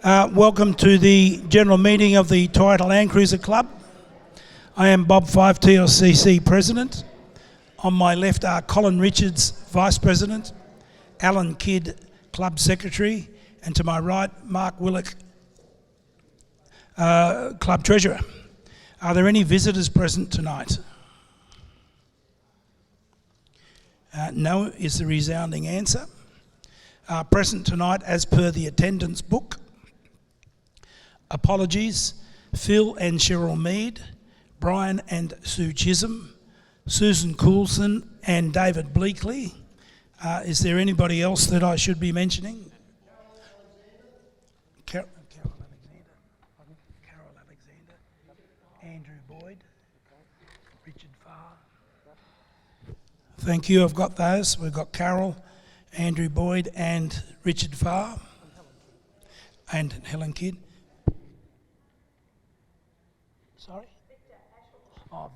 Welcome to the general meeting of the Toyota Land Cruiser Club. I am Bob Five, TLCC President. On my left are Colin Richards, Vice President, Alan Kidd, Club Secretary, and to my right, Mark Willock, Club Treasurer. Are there any visitors present tonight? No is the resounding answer. Present tonight as per the attendance book. Apologies, Phil and Cheryl Mead, Brian and Sue Chisholm, Susan Coulson and David Bleakley. Is there anybody else that I should be mentioning? Carol Alexander, Andrew Boyd, Richard Farr. Thank you, I've got those. We've got Carol, Andrew Boyd and Richard Farr and Helen Kidd. Sorry?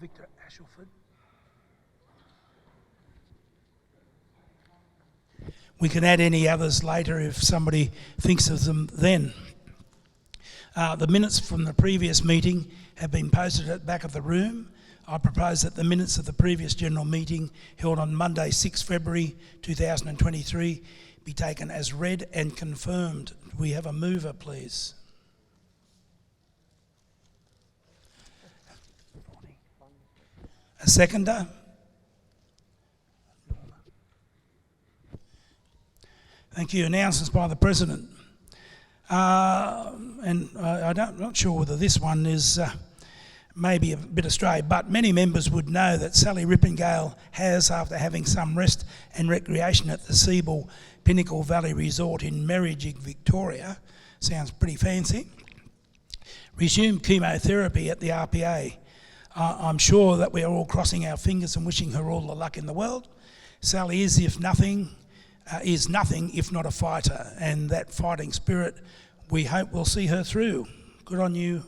Victor Ashelford. We can add any others later if somebody thinks of them then. The minutes from the previous meeting have been posted at the back of the room. I propose that the minutes of the previous general meeting held on Monday 6 February 2023 be taken as read and confirmed. Do we have a mover, please? A seconder? Thank you. Announcements by the President. I'm not sure whether this one is maybe a bit astray, but many members would know that Sally Rippingale has, after having some rest and recreation at the Seabull Pinnacle Valley Resort in Merrijig, Victoria, sounds pretty fancy, resumed chemotherapy at the RPA. I'm sure that we're all crossing our fingers and wishing her all the luck in the world. Sally is nothing if not a fighter, and that fighting spirit we hope will see her through. Good on you,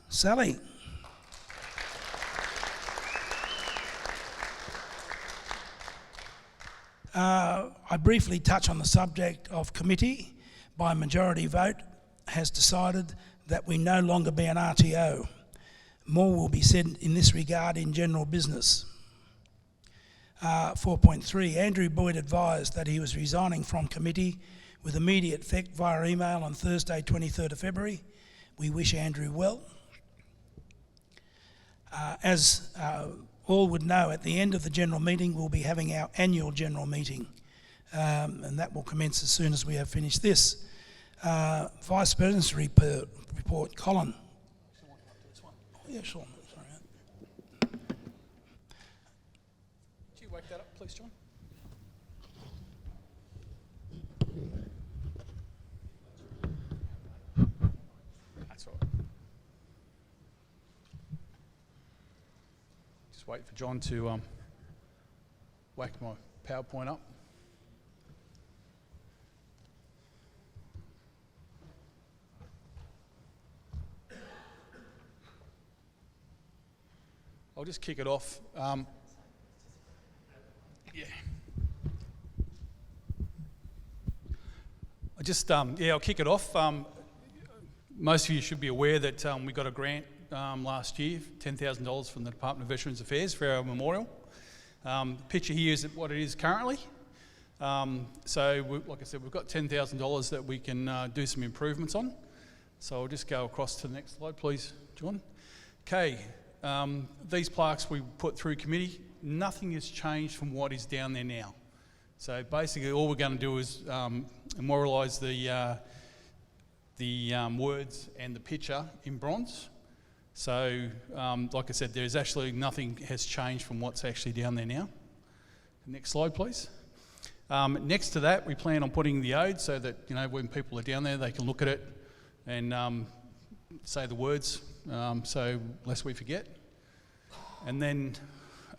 Sally. I briefly touch on the subject of committee. By majority vote has decided that we no longer be an RTO. More will be said in this regard in general business. 4.3, Andrew Boyd advised that he was resigning from committee with immediate effect via email on Thursday 23rd of February. We wish Andrew well. As all would know, at the end of the general meeting we'll be having our annual general meeting, and that will commence as soon as we have finished this. Vice President's report, Colin. Yeah, sure. Sorry. Could you wake that up, please, John? That's all right. Just wait for John to whack my PowerPoint up. I'll just kick it off. I'll kick it off. Most of you should be aware that we got a grant last year, $10,000 from the Department of Veterans Affairs for our memorial. The picture here is what it is currently. Like I said, we've got $10,000 that we can do some improvements on. So I'll just go across to the next slide, please, John. Okay. These plaques we put through committee, nothing has changed from what is down there now. So basically all we're going to do is memorialise the words and the picture in bronze. So like I said, there's actually nothing has changed from what's actually down there now. Next slide, please. Next to that, we plan on putting the ode so that, you know, when people are down there, they can look at it and say the words. So lest we forget. And then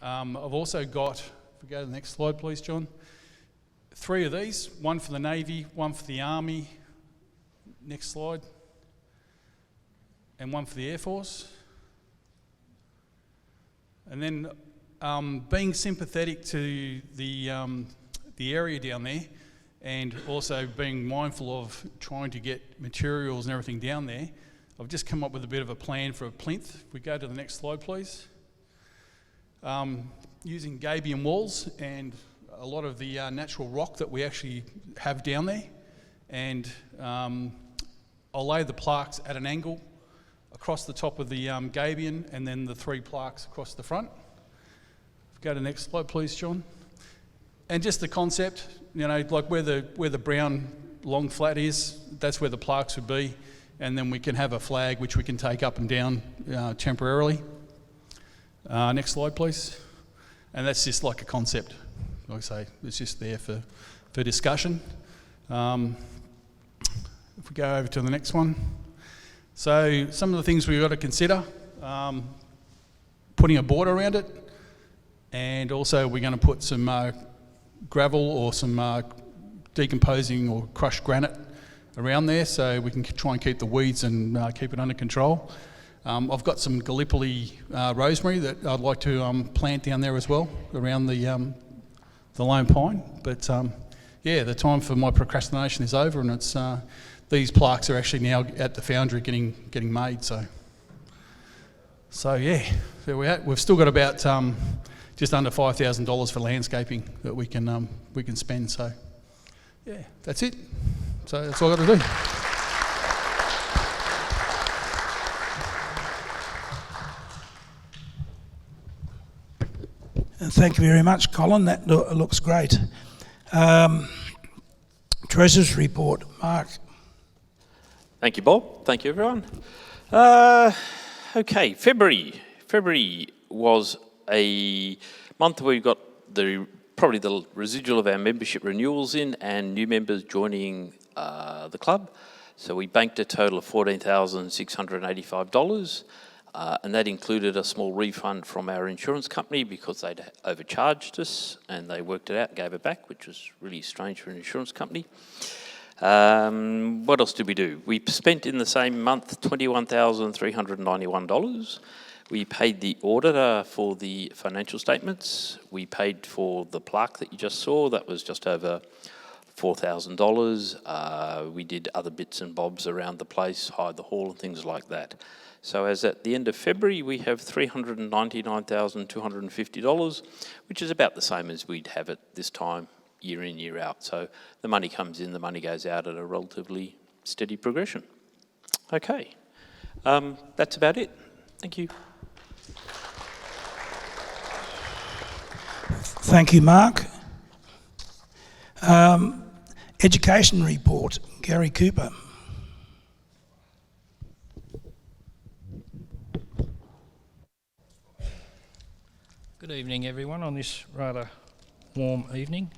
I've also got, if we go to the next slide please, John, 3 of these, one for the Navy, one for the Army, next slide, and one for the Air Force. And then being sympathetic to the area down there, and also being mindful of trying to get materials and everything down there, I've just come up with a bit of a plan for a plinth. If we go to the next slide, please. Using gabion walls and a lot of the natural rock that we actually have down there, and I'll lay the plaques at an angle across the top of the gabion, and then the 3 plaques across the front. Go to the next slide, please, John. And just the concept, you know, like where the brown long flat is, that's where the plaques would be, and then we can have a flag which we can take up and down temporarily. Next slide, please. And that's just like a concept. Like I say, it's just there for discussion. If we go over to the next one. So some of the things we've got to consider, putting a border around it, and also we're going to put some gravel or some decomposing or crushed granite around there so we can try and keep the weeds and keep it under control. I've got some Gallipoli rosemary that I'd like to plant down there as well around the lone pine. But yeah, the time for my procrastination is over, and it's these plaques are actually now at the foundry getting made. So yeah, there we are. We've still got about just under $5,000 for landscaping that we can spend. So yeah, that's it. So that's all I've got to do. Thank you very much, Colin. That looks great. Treasurer's report, Mark. Thank you, Bob. Thank you, everyone. Okay, February was a month where we got probably the residual of our membership renewals in and new members joining the club. So we banked a total of $14,685. And that included a small refund from our insurance company because they'd overcharged us, and they worked it out and gave it back, which was really strange for an insurance company. What else did we do? We spent in the same month $21,391. We paid the auditor for the financial statements. We paid for the plaque that you just saw. That was just over $4,000. We did other bits and bobs around the place, hired the hall and things like that. So as at the end of February, we have $399,250, which is about the same as we'd have it this time, year in, year out. So the money comes in, the money goes out at a relatively steady progression. Okay, that's about it. Thank you. Thank you, Mark. Education report, Gary Cooper. Good evening, everyone, on this rather warm evening.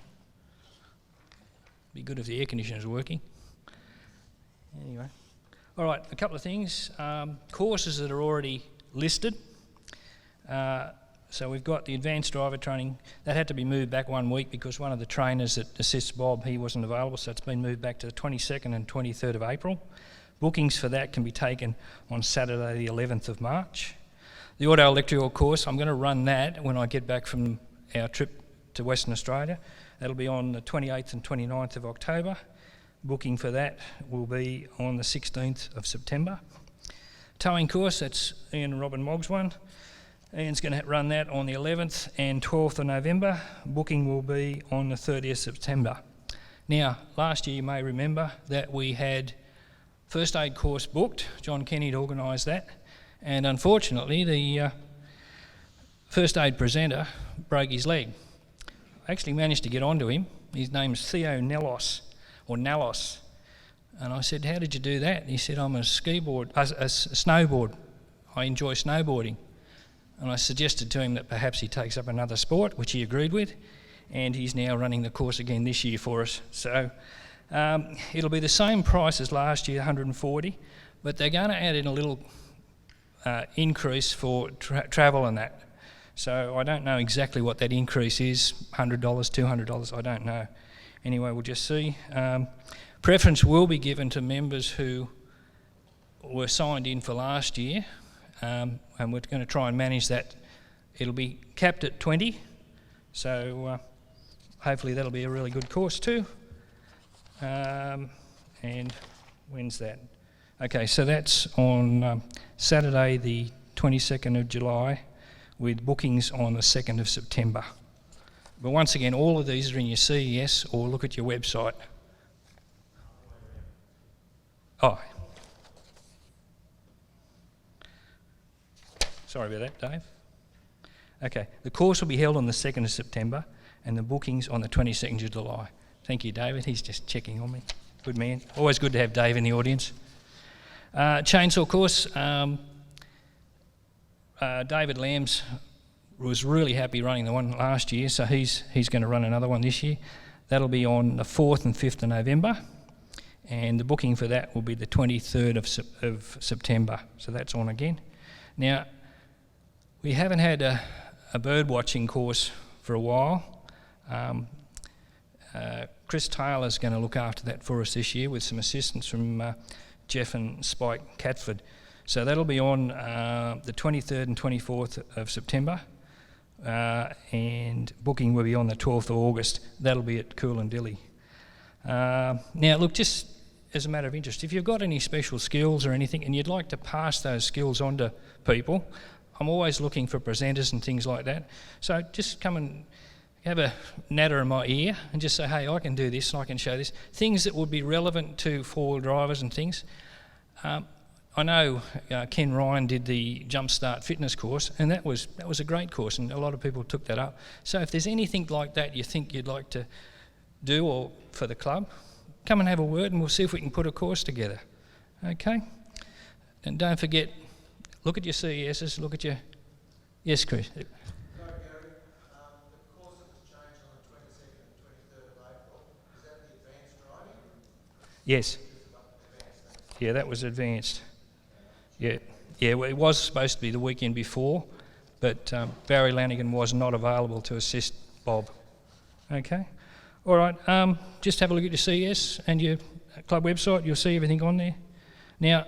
Be good if the air conditioners were working. Anyway, all right, a couple of things. Courses that are already listed. So we've got the advanced driver training. That had to be moved back 1 week because one of the trainers that assists Bob, he wasn't available, so it's been moved back to the 22nd and 23rd of April. Bookings for that can be taken on Saturday the 11th of March. The auto electrical course, I'm going to run that when I get back from our trip to Western Australia. That'll be on the 28th and 29th of October. Booking for that will be on the 16th of September. Towing course, that's Ian and Robin Mogg's one. Ian's going to run that on the 11th and 12th of November. Booking will be on the 30th of September. Now, last year you may remember that we had first aid course booked. John Kenny had organised that. And unfortunately, the first aid presenter broke his leg. I actually managed to get onto him. His name's Theo Nalos. And I said, how did you do that? And he said, I'm a snowboard. I enjoy snowboarding. And I suggested to him that perhaps he takes up another sport, which he agreed with. And he's now running the course again this year for us. So it'll be the same price as last year, $140, but they're going to add in a little increase for travel and that. So I don't know exactly what that increase is, $100, $200, I don't know. Anyway, we'll just see. Preference will be given to members who were signed in for last year, and we're going to try and manage that. It'll be capped at 20, so hopefully that'll be a really good course too. And when's that? Okay, so that's on Saturday the 22nd of July with bookings on the 2nd of September. But once again, all of these are in your CES or look at your website. Oh. Sorry about that, Dave. Okay, the course will be held on the 2nd of September and the bookings on the 22nd of July. Thank you, David. He's just checking on me. Good man. Always good to have Dave in the audience. Chainsaw course. David Lambs was really happy running the one last year, so he's going to run another one this year. That'll be on the 4th and 5th of November, and the booking for that will be the 23rd of September, so that's on again. Now, we haven't had a bird watching course for a while. Chris Taylor's going to look after that for us this year with some assistance from Jeff and Spike Catford. So that'll be on the 23rd and 24th of September, and booking will be on the 12th of August. That'll be at Koolandilly. Now, look, just as a matter of interest, if you've got any special skills or anything and you'd like to pass those skills on to people, I'm always looking for presenters and things like that. So just come and have a natter in my ear and just say, hey, I can do this and I can show this. Things that would be relevant to four-wheel drivers and things. I know Ken Ryan did the Jumpstart fitness course, and that was a great course, and a lot of people took that up. So if there's anything like that you think you'd like to do or for the club, come and have a word and we'll see if we can put a course together. Okay? And don't forget, look at your CESs, look at your... Yes, Chris? No, Gary, the course that was changed on the 22nd and 23rd of April, is that the advanced driving? Yes. Yeah, that was advanced. Yeah, well, it was supposed to be the weekend before, but Barry Lanigan was not available to assist Bob. Okay? All right, just have a look at your CES and your club website. You'll see everything on there. Now,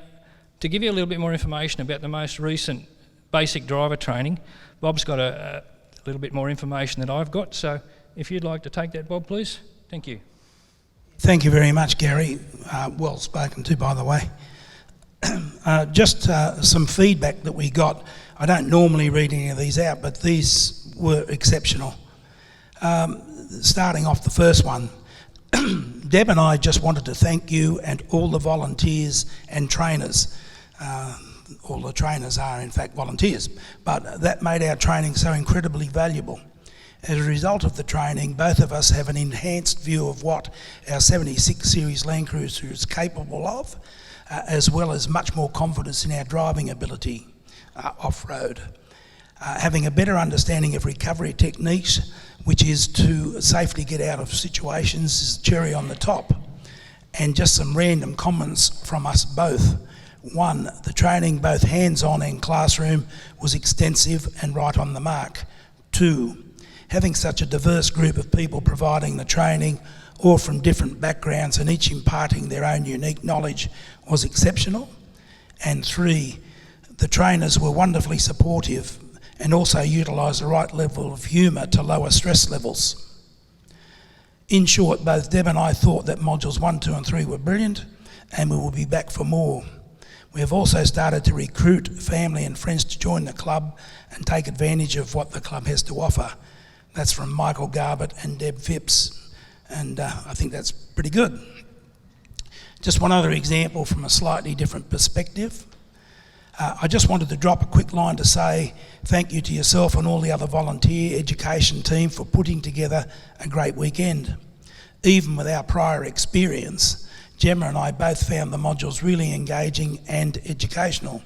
to give you a little bit more information about the most recent basic driver training, Bob's got a little bit more information than I've got, so if you'd like to take that, Bob, please. Thank you. Thank you very much, Gary. Well spoken to, by the way. Just some feedback that we got. I don't normally read any of these out, but these were exceptional. Starting off the first one, Deb and I just wanted to thank you and all the volunteers and trainers. All the trainers are in fact volunteers, but that made our training so incredibly valuable. As a result of the training, both of us have an enhanced view of what our 76 Series Land Cruiser is capable of, as well as much more confidence in our driving ability off-road. Having a better understanding of recovery techniques, which is to safely get out of situations, is cherry on the top. And just some random comments from us both. One, the training, both hands-on and classroom, was extensive and right on the mark. Two, having such a diverse group of people providing the training, all from different backgrounds and each imparting their own unique knowledge, was exceptional. And three, the trainers were wonderfully supportive and also utilised the right level of humour to lower stress levels. In short, both Deb and I thought that modules 1, 2 and 3 were brilliant, and we will be back for more. We have also started to recruit family and friends to join the club and take advantage of what the club has to offer. That's from Michael Garbett and Deb Phipps, and I think that's pretty good. Just one other example from a slightly different perspective. I just wanted to drop a quick line to say thank you to yourself and all the other volunteer education team for putting together a great weekend. Even with our prior experience, Gemma and I both found the modules really engaging and educational.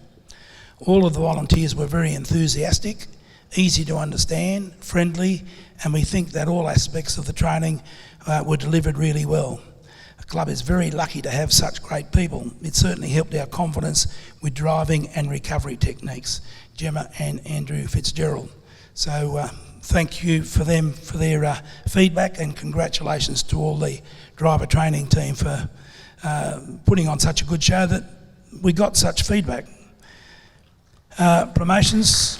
All of the volunteers were very enthusiastic, easy to understand, friendly, and we think that all aspects of the training were delivered really well. The club is very lucky to have such great people. It certainly helped our confidence with driving and recovery techniques, Gemma and Andrew Fitzgerald. So thank you for them for their feedback, and congratulations to all the driver training team for putting on such a good show that we got such feedback. Promotions,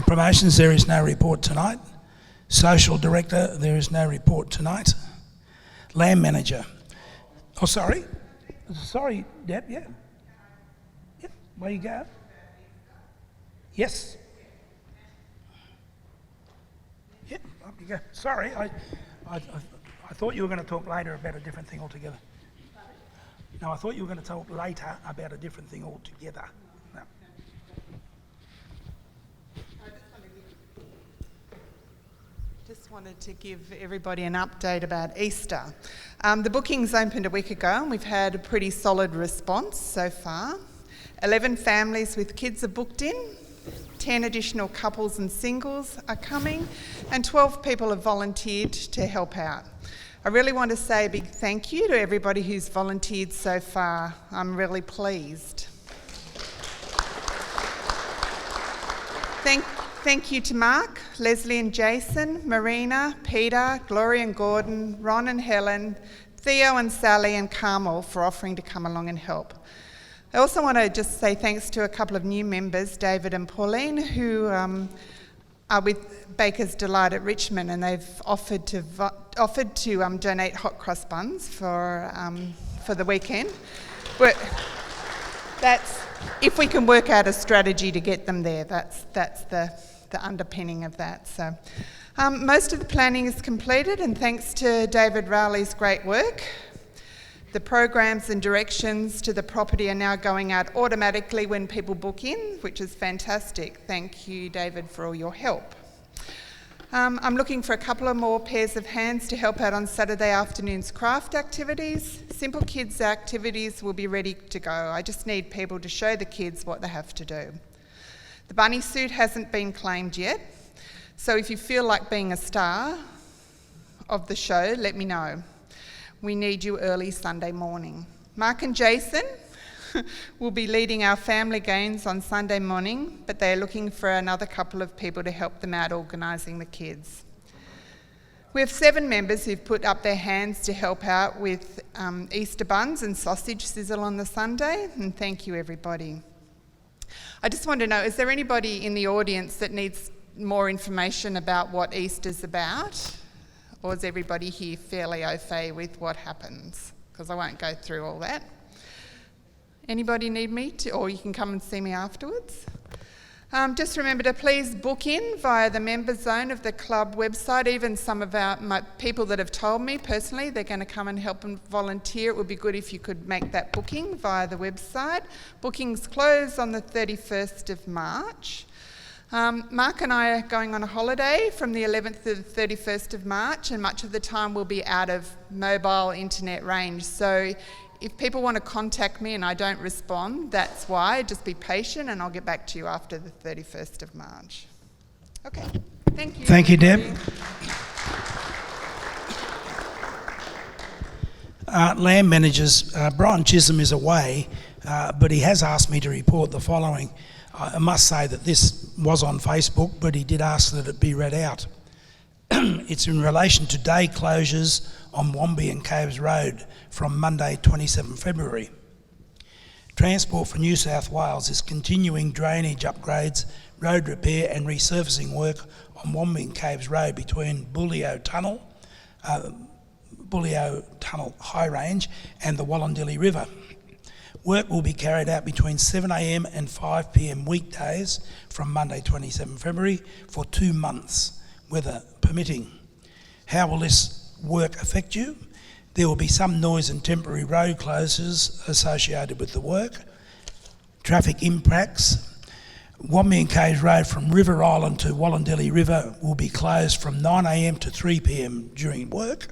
promotions, there is no report tonight. Social Director, there is no report tonight. Land Manager. Oh, sorry. Sorry, Deb, yeah. Yep, where you go. Yes. Yep, up you go. Sorry, I thought you were going to talk later about a different thing altogether. No, I thought you were going to talk later about a different thing altogether. No. Just wanted to give everybody an update about Easter. The bookings opened a week ago and we've had a pretty solid response so far. 11 families with kids are booked in, 10 additional couples and singles are coming, and 12 people have volunteered to help out. I really want to say a big thank you to everybody who's volunteered so far. I'm really pleased. Thank you to Mark, Leslie and Jason, Marina, Peter, Gloria and Gordon, Ron and Helen, Theo and Sally and Carmel for offering to come along and help. I also want to just say thanks to a couple of new members, David and Pauline, who are with Baker's Delight at Richmond, and they've offered to donate hot cross buns for the weekend. But that's, if we can work out a strategy to get them there, that's the underpinning of that. So most of the planning is completed, and thanks to David Rowley's great work, the programs and directions to the property are now going out automatically when people book in, which is fantastic. Thank you, David, for all your help. I'm looking for a couple of more pairs of hands to help out on Saturday afternoon's craft activities. Simple kids activities will be ready to go. I just need people to show the kids what they have to do. The bunny suit hasn't been claimed yet, so if you feel like being a star of the show, let me know. We need you early Sunday morning. Mark and Jason will be leading our family games on Sunday morning, but they're looking for another couple of people to help them out organising the kids. We have 7 members who've put up their hands to help out with Easter buns and sausage sizzle on the Sunday, and thank you, everybody. I just want to know, is there anybody in the audience that needs more information about what Easter's about? Or is everybody here fairly au fait with what happens? Because I won't go through all that. Anybody need me to, or you can come and see me afterwards? Just remember to please book in via the member zone of the club website. Even some of my people that have told me personally they're going to come and help and volunteer. It would be good if you could make that booking via the website. Bookings close on the 31st of March. Mark and I are going on a holiday from the 11th to the 31st of March, and much of the time we'll be out of mobile internet range. So if people want to contact me and I don't respond, that's why. Just be patient and I'll get back to you after the 31st of March. Okay, thank you. Thank you, Deb. Land managers, Brian Chisholm is away, but he has asked me to report the following. I must say that this was on Facebook, but he did ask that it be read out. It's in relation to day closures on Wombi and Caves Road from Monday 27 February. Transport for New South Wales is continuing drainage upgrades, road repair and resurfacing work on Wombi and Caves Road between Bulio Tunnel High Range and the Koolandilly River. Work will be carried out between 7 a.m. and 5 p.m. weekdays from Monday 27 February for 2 months, weather permitting. How will this work affect you? There will be some noise and temporary road closures associated with the work. Traffic impacts. Wombi and Caves Road from River Island to Koolandilly River will be closed from 9 a.m. to 3 p.m. during work.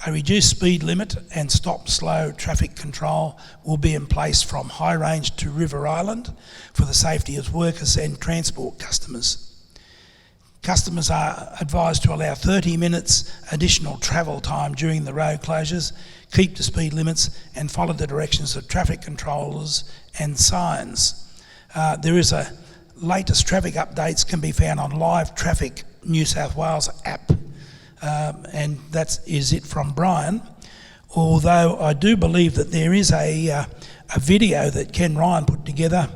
A reduced speed limit and stop-slow traffic control will be in place from High Range to River Island for the safety of workers and transport customers. Customers are advised to allow 30 minutes additional travel time during the road closures, keep to speed limits and follow the directions of traffic controllers and signs. There is a latest traffic updates can be found on Live Traffic New South Wales app. And that is it from Brian, although I do believe that there is a video that Ken Ryan put together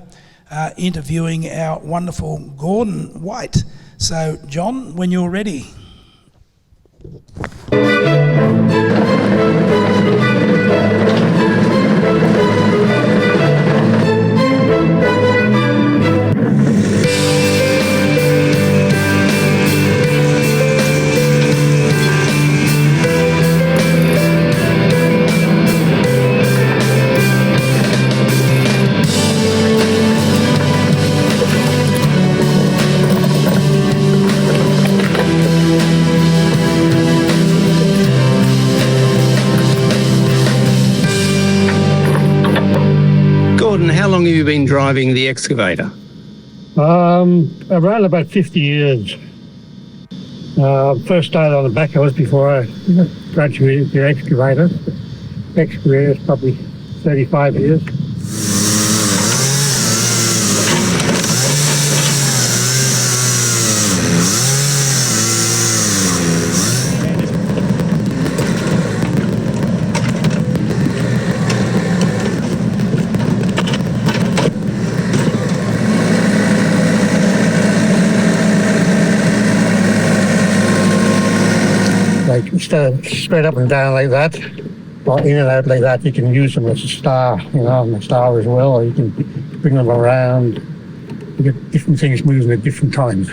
interviewing our wonderful Gordon White So, John, when you're ready. Gordon, how long have you been driving the excavator? Around about 50 years. First started on the backhoes before I graduated to excavator. Excavator is probably 35 years. Like instead of straight up and down like that, or in and out like that, you can use them as a star, and a star as well, or you can bring them around. You get different things moving at different times.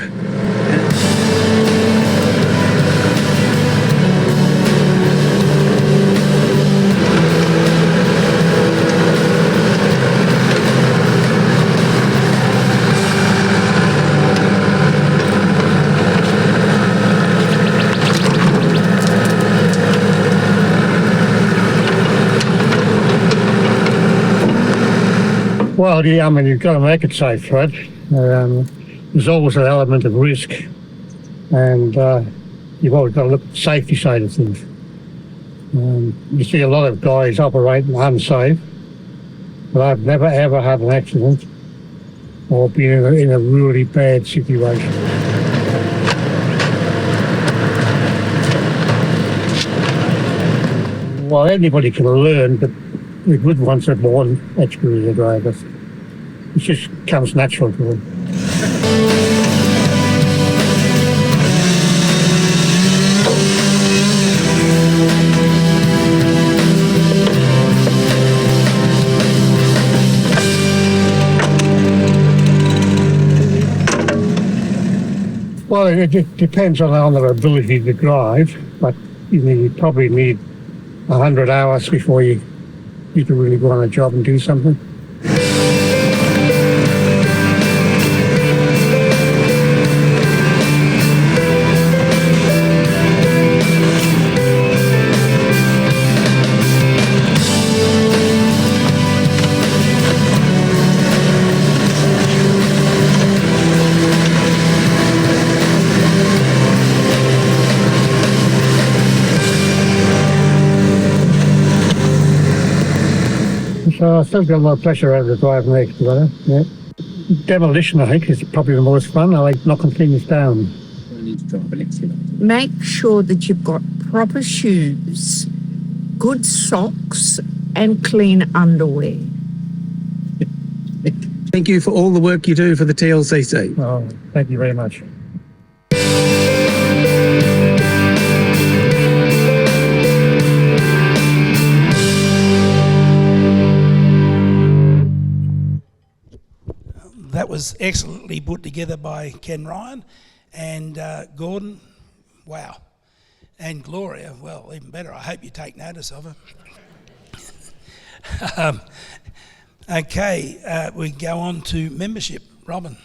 Well, yeah, I mean, you've got to make it safe, right? There's always an element of risk, and you've always got to look at the safety side of things. You see a lot of guys operating unsafe, but I've never ever had an accident or been in a really bad situation. Well, anybody can learn, but the good ones are born excavator drivers. It just comes natural to them. Well, it depends on their ability to drive, but you probably need 100 hours before you can really go on a job and do something. So I still got a lot of pressure out of the drive and excavator. Yeah. Demolition, I think, is probably the most fun. I like knocking things down. Make sure that you've got proper shoes, good socks, and clean underwear. Thank you for all the work you do for the TLCC. Oh, thank you very much. That was excellently put together by Ken Ryan and Gordon. Wow. And Gloria, well, even better. I hope you take notice of her. Okay, we go on to membership. Robin.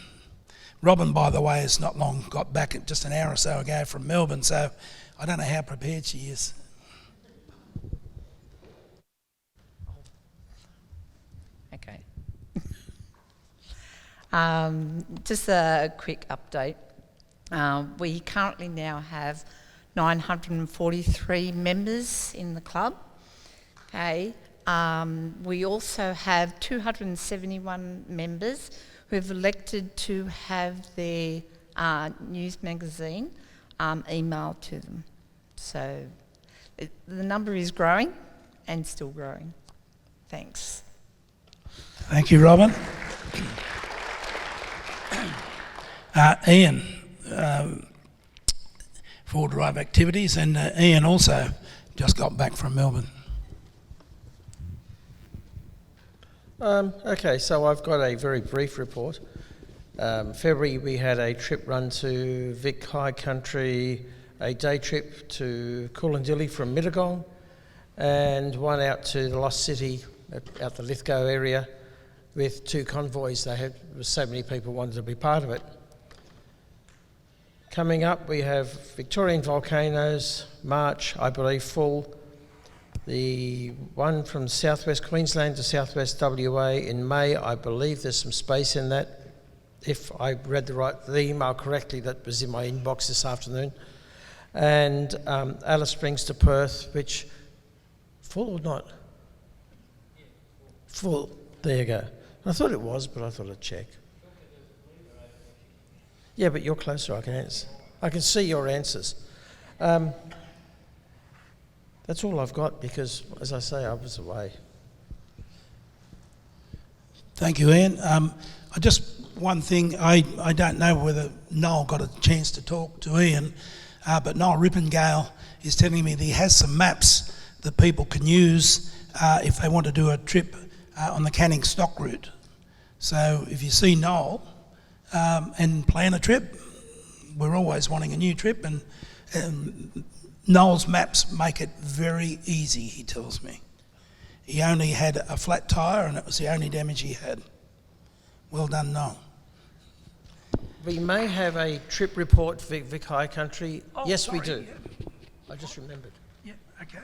Robin, by the way, has not long got back just an hour or so ago from Melbourne, so I don't know how prepared she is. Okay. Just a quick update. We currently now have 943 members in the club. Okay. We also have 271 members who have elected to have their news magazine emailed to them. So the number is growing and still growing. Thanks. Thank you, Robin. Ian, four drive activities, and Ian also just got back from Melbourne. Okay, so I've got a very brief report. February we had a trip run to Vic High Country, a day trip to Koolandilly from Mittagong, and one out to the Lost City out the Lithgow area with 2 convoys. So many people wanted to be part of it. Coming up we have Victorian Volcanoes, March I believe full. The one from southwest Queensland to southwest WA in May, I believe there's some space in that. If I read the email correctly that was in my inbox this afternoon. And Alice Springs to Perth, which, full or not? Full, there you go. I thought it was, but I thought I'd check. Yeah, but you're closer, I can answer. I can see your answers. That's all I've got because, as I say, I was away. Thank you, Ian. One thing, I don't know whether Noel got a chance to talk to Ian, but Noel Rippengale is telling me that he has some maps that people can use if they want to do a trip on the Canning stock route. So if you see Noel and plan a trip, we're always wanting a new trip, and Noel's maps make it very easy, he tells me. He only had a flat tyre and it was the only damage he had. Well done, Noel. We may have a trip report for Vic High Country. Oh, yes, sorry, we do. Yeah. I just remembered. Yeah, okay.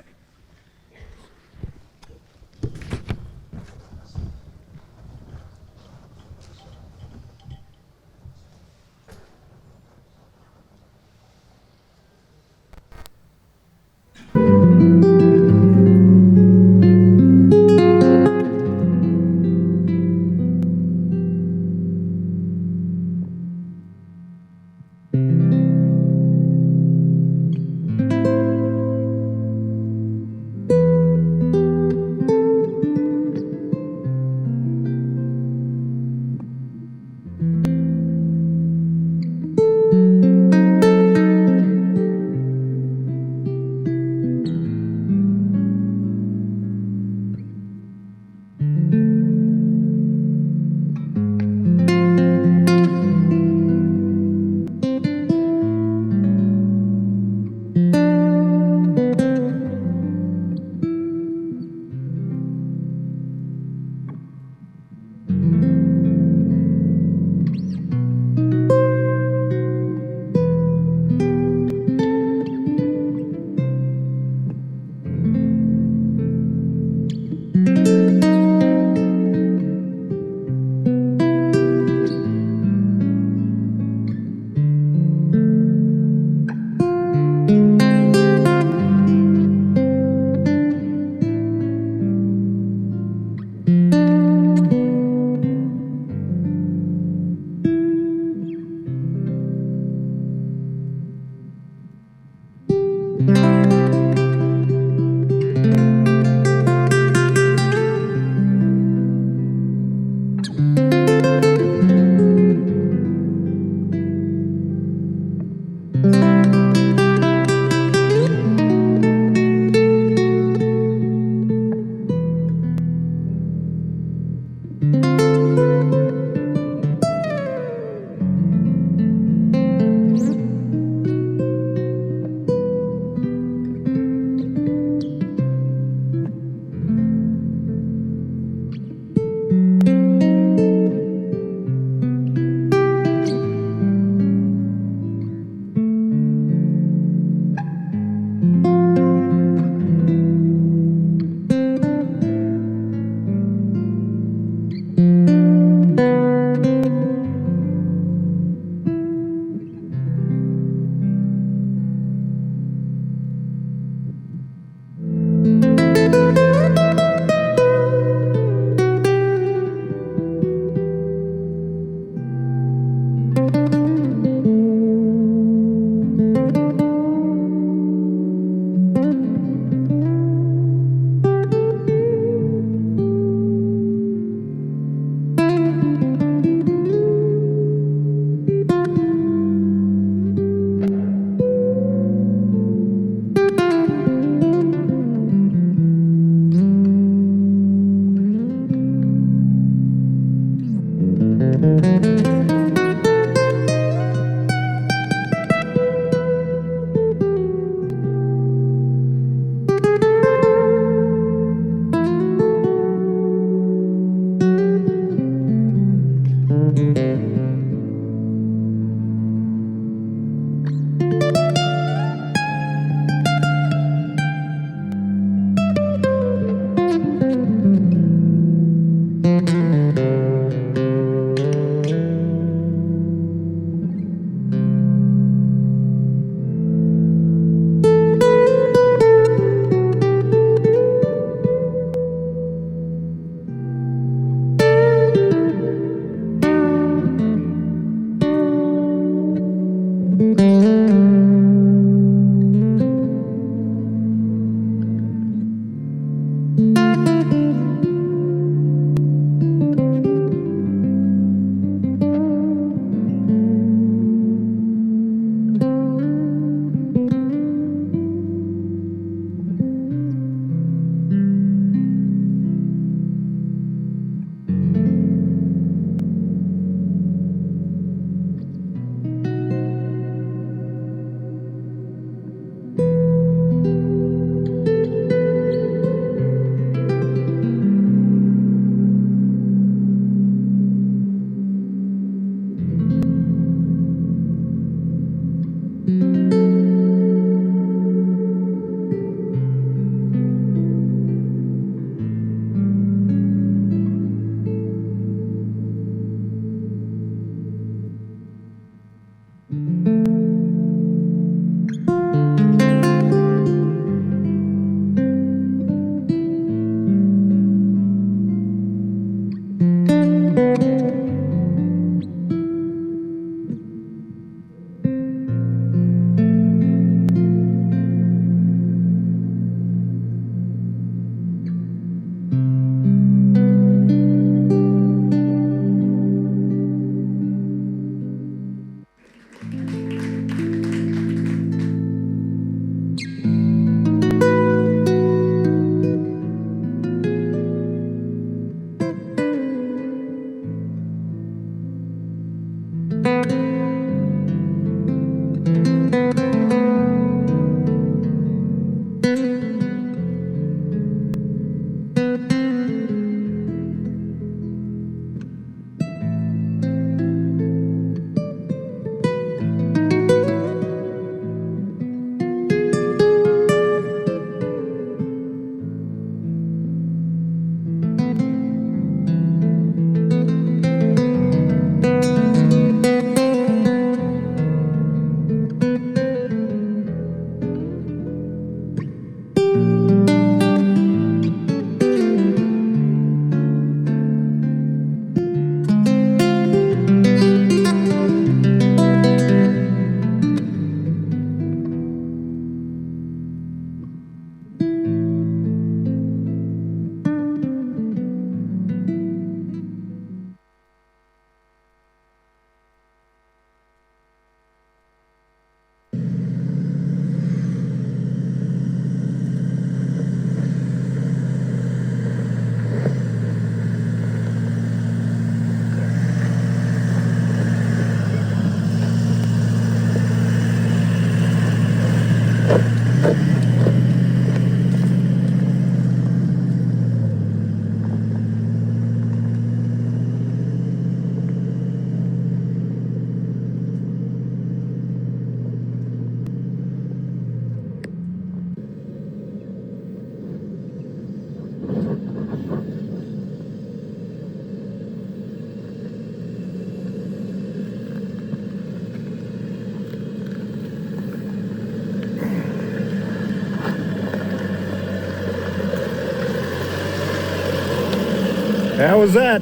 How was that?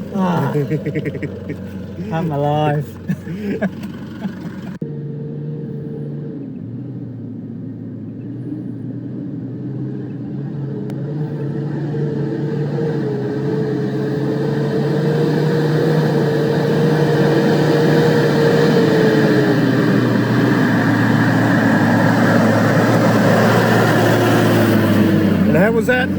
I'm alive. And how was that?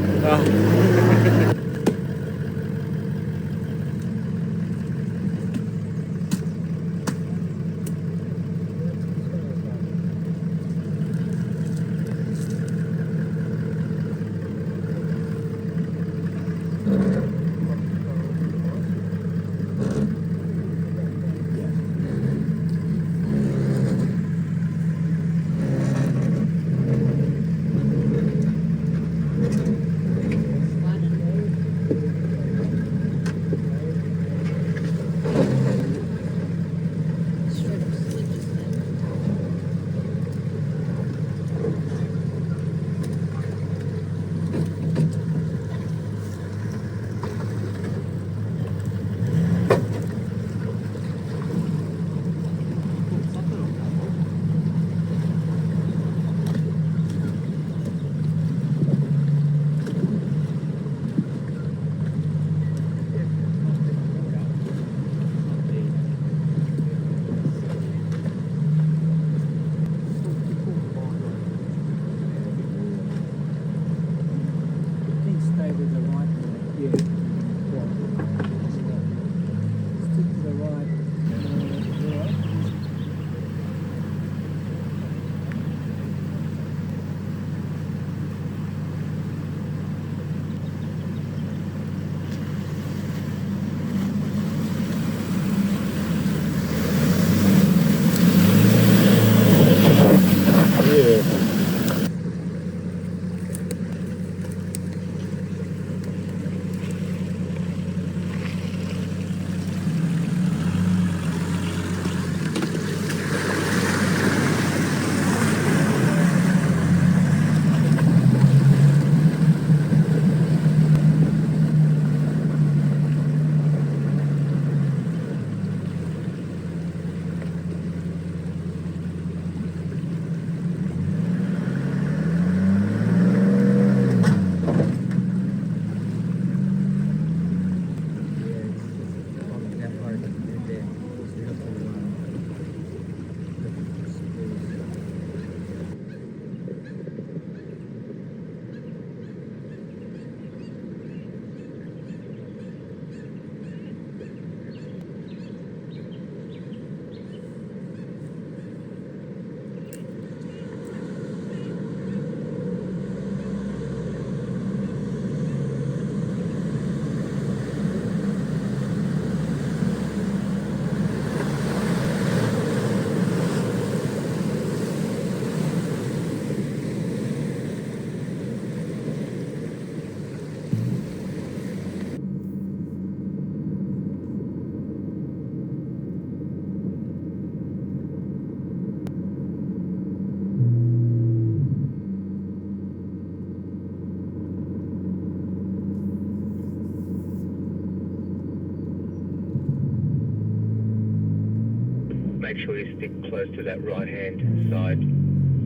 Make sure you stick close to that right-hand side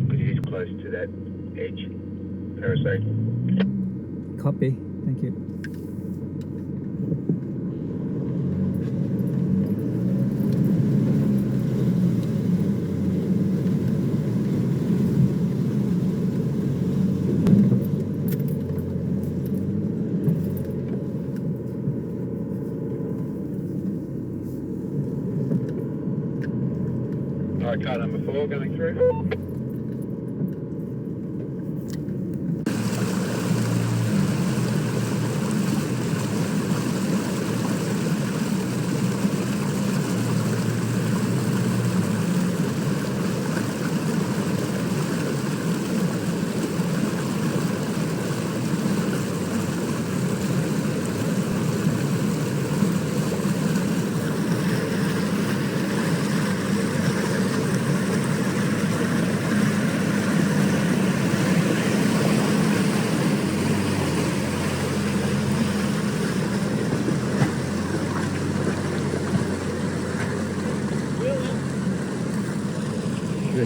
because it is close to that edge. Parasite. Copy. Thank you. Alright, car number 4 going through.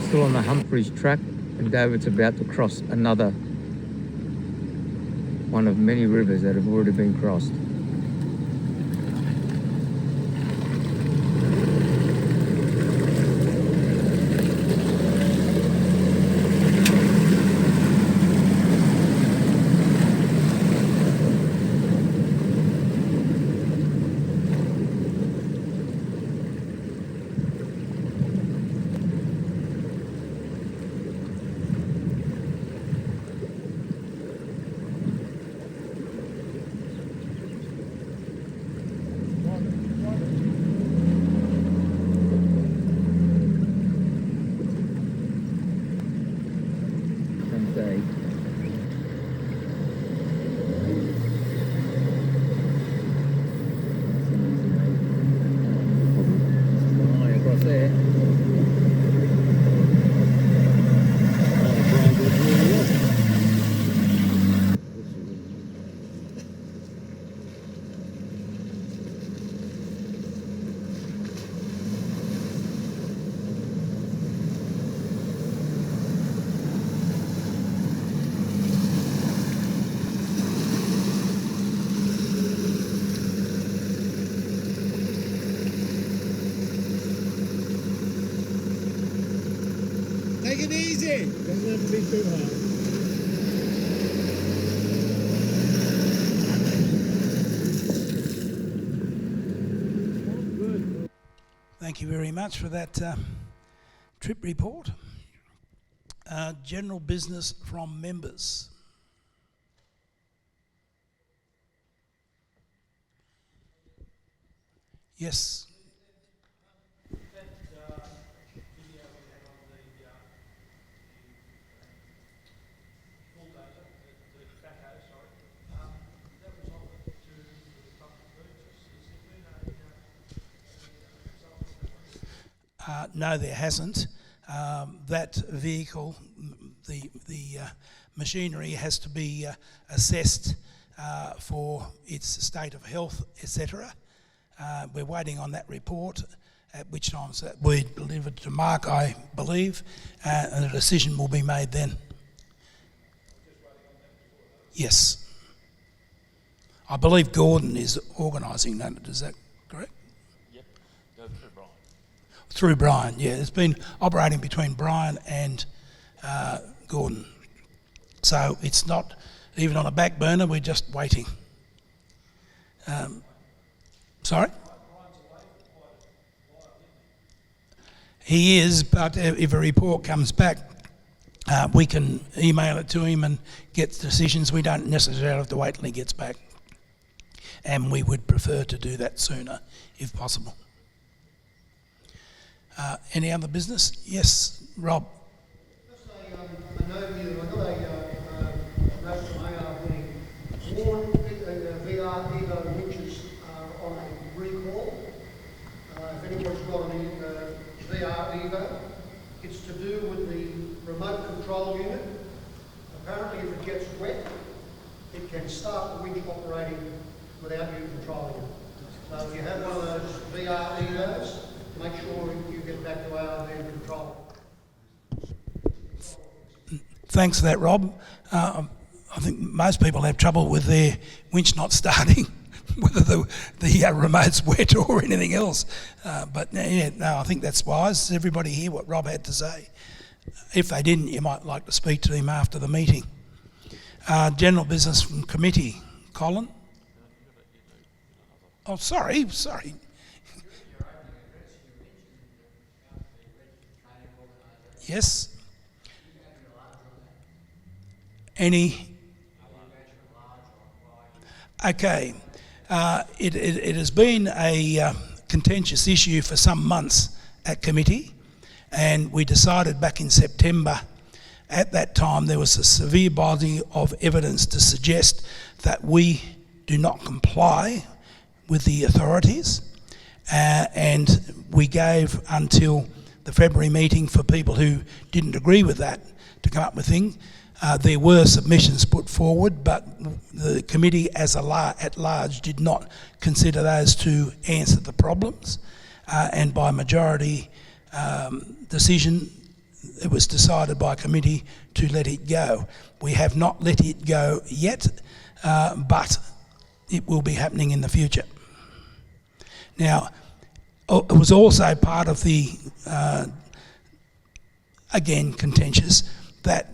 still on the Humphreys track, and David's about to cross another one of many rivers that have already been crossed. Take it easy. Doesn't have to be too hard. Thank you very much for that trip report. General business from members. Yes. No, there hasn't. That vehicle, the machinery has to be assessed for its state of health, etc. We're waiting on that report, at which time that we delivered to Mark, I believe, and a decision will be made then. Yes. I believe Gordon is organising that, is that correct? Yep, go through Brian. Through Brian, yeah. It's been operating between Brian and Gordon. So it's not even on a back burner, we're just waiting. Sorry? He is, but if a report comes back, we can email it to him and get decisions. We don't necessarily have to wait till he gets back. And we would prefer to do that sooner, if possible. Any other business? Yes, Rob. Just a note here, I got a note from AR being warned VR Evo winches are on a recall. If anyone's got any VR Evo, it's to do with the remote control unit. Apparently if it gets wet, it can start the winch operating without you controlling it. So if you have one of those VR Evos, make sure you get back to ARB and control. Thanks for that, Rob. I think most people have trouble with their winch not starting, whether the remote's wet or anything else. But yeah, no, I think that's wise. Does everybody hear what Rob had to say? If they didn't, you might like to speak to him after the meeting. General business from committee. Colin? Oh, sorry. Yes? Any? Okay. It has been a contentious issue for some months at committee, and we decided back in September, at that time there was a severe body of evidence to suggest that we do not comply with the authorities, and we gave until the February meeting for people who didn't agree with that to come up with things. There were submissions put forward, but the committee at large did not consider those to answer the problems, and by majority decision it was decided by committee to let it go. We have not let it go yet, but it will be happening in the future. Now, it was also part of the, again, contentious, that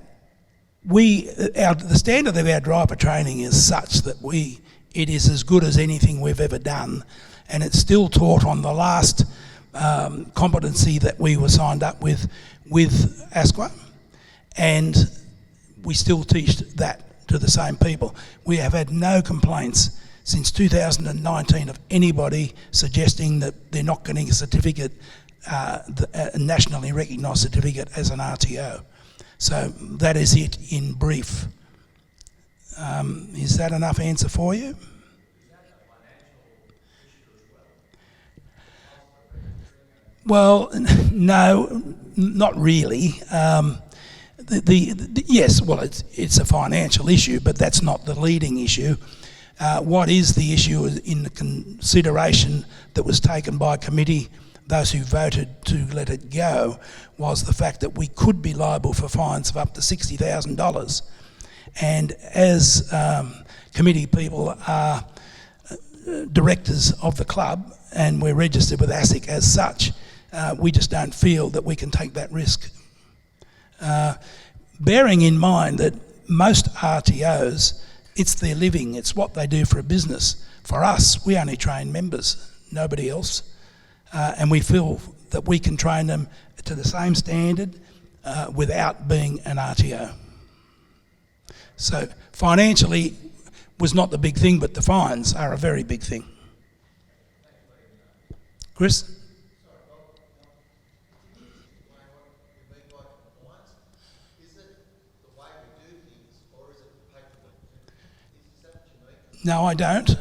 the standard of our driver training is such that it is as good as anything we've ever done, and it's still taught on the last competency that we were signed up with ASQA, and we still teach that to the same people. We have had no complaints since 2019 of anybody suggesting that they're not getting a certificate, a nationally recognised certificate as an RTO. So that is it in brief. Is that enough answer for you? Well, no, not really. Yes, well, it's a financial issue, but that's not the leading issue. What is the issue in the consideration that was taken by committee, those who voted to let it go, was the fact that we could be liable for fines of up to $60,000. And as committee people are directors of the club, and we're registered with ASIC as such, we just don't feel that we can take that risk. Bearing in mind that most RTOs, it's their living, it's what they do for a business. For us, we only train members, nobody else. And we feel that we can train them to the same standard without being an RTO. So financially was not the big thing, but the fines are a very big thing. Chris? No, I don't.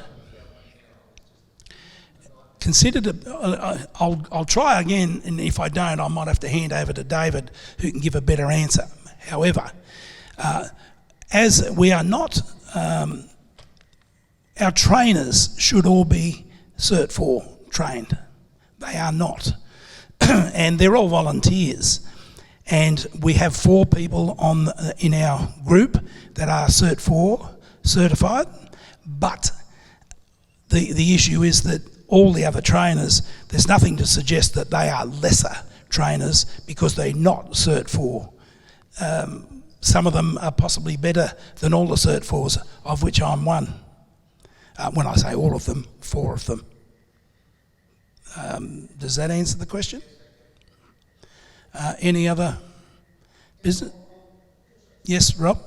I'll try again, and if I don't, I might have to hand over to David, who can give a better answer. However, as we are not, our trainers should all be Cert 4 trained. They are not. And they're all volunteers. And we have 4 people in our group that are Cert 4 certified. But the issue is that all the other trainers, there's nothing to suggest that they are lesser trainers because they're not Cert 4. Some of them are possibly better than all the Cert 4s, of which I'm one. When I say all of them, 4 of them. Does that answer the question? Any other business? Yes, Rob?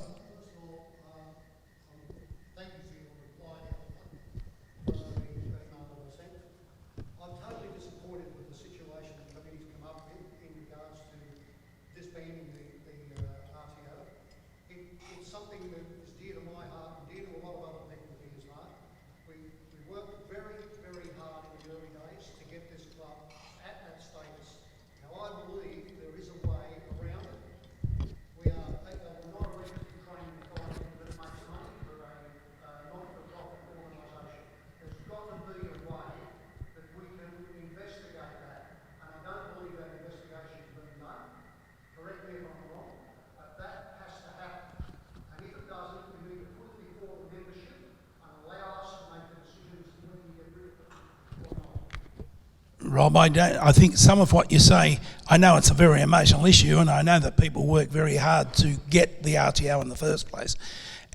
Rob, I think some of what you say, I know it's a very emotional issue, and I know that people work very hard to get the RTO in the first place.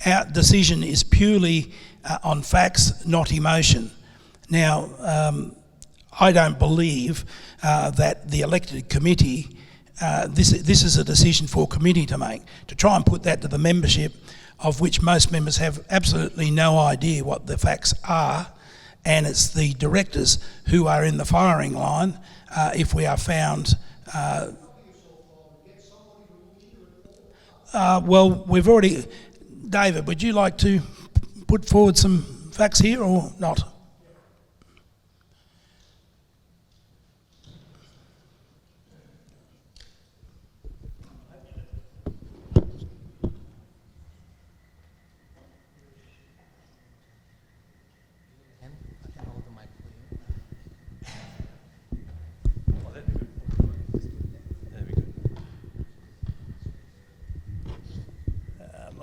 Our decision is purely on facts, not emotion. Now, I don't believe that the elected committee, this is a decision for committee to make, to try and put that to the membership, of which most members have absolutely no idea what the facts are. And it's the directors who are in the firing line if we are found. Well, we've already. David, would you like to put forward some facts here or not?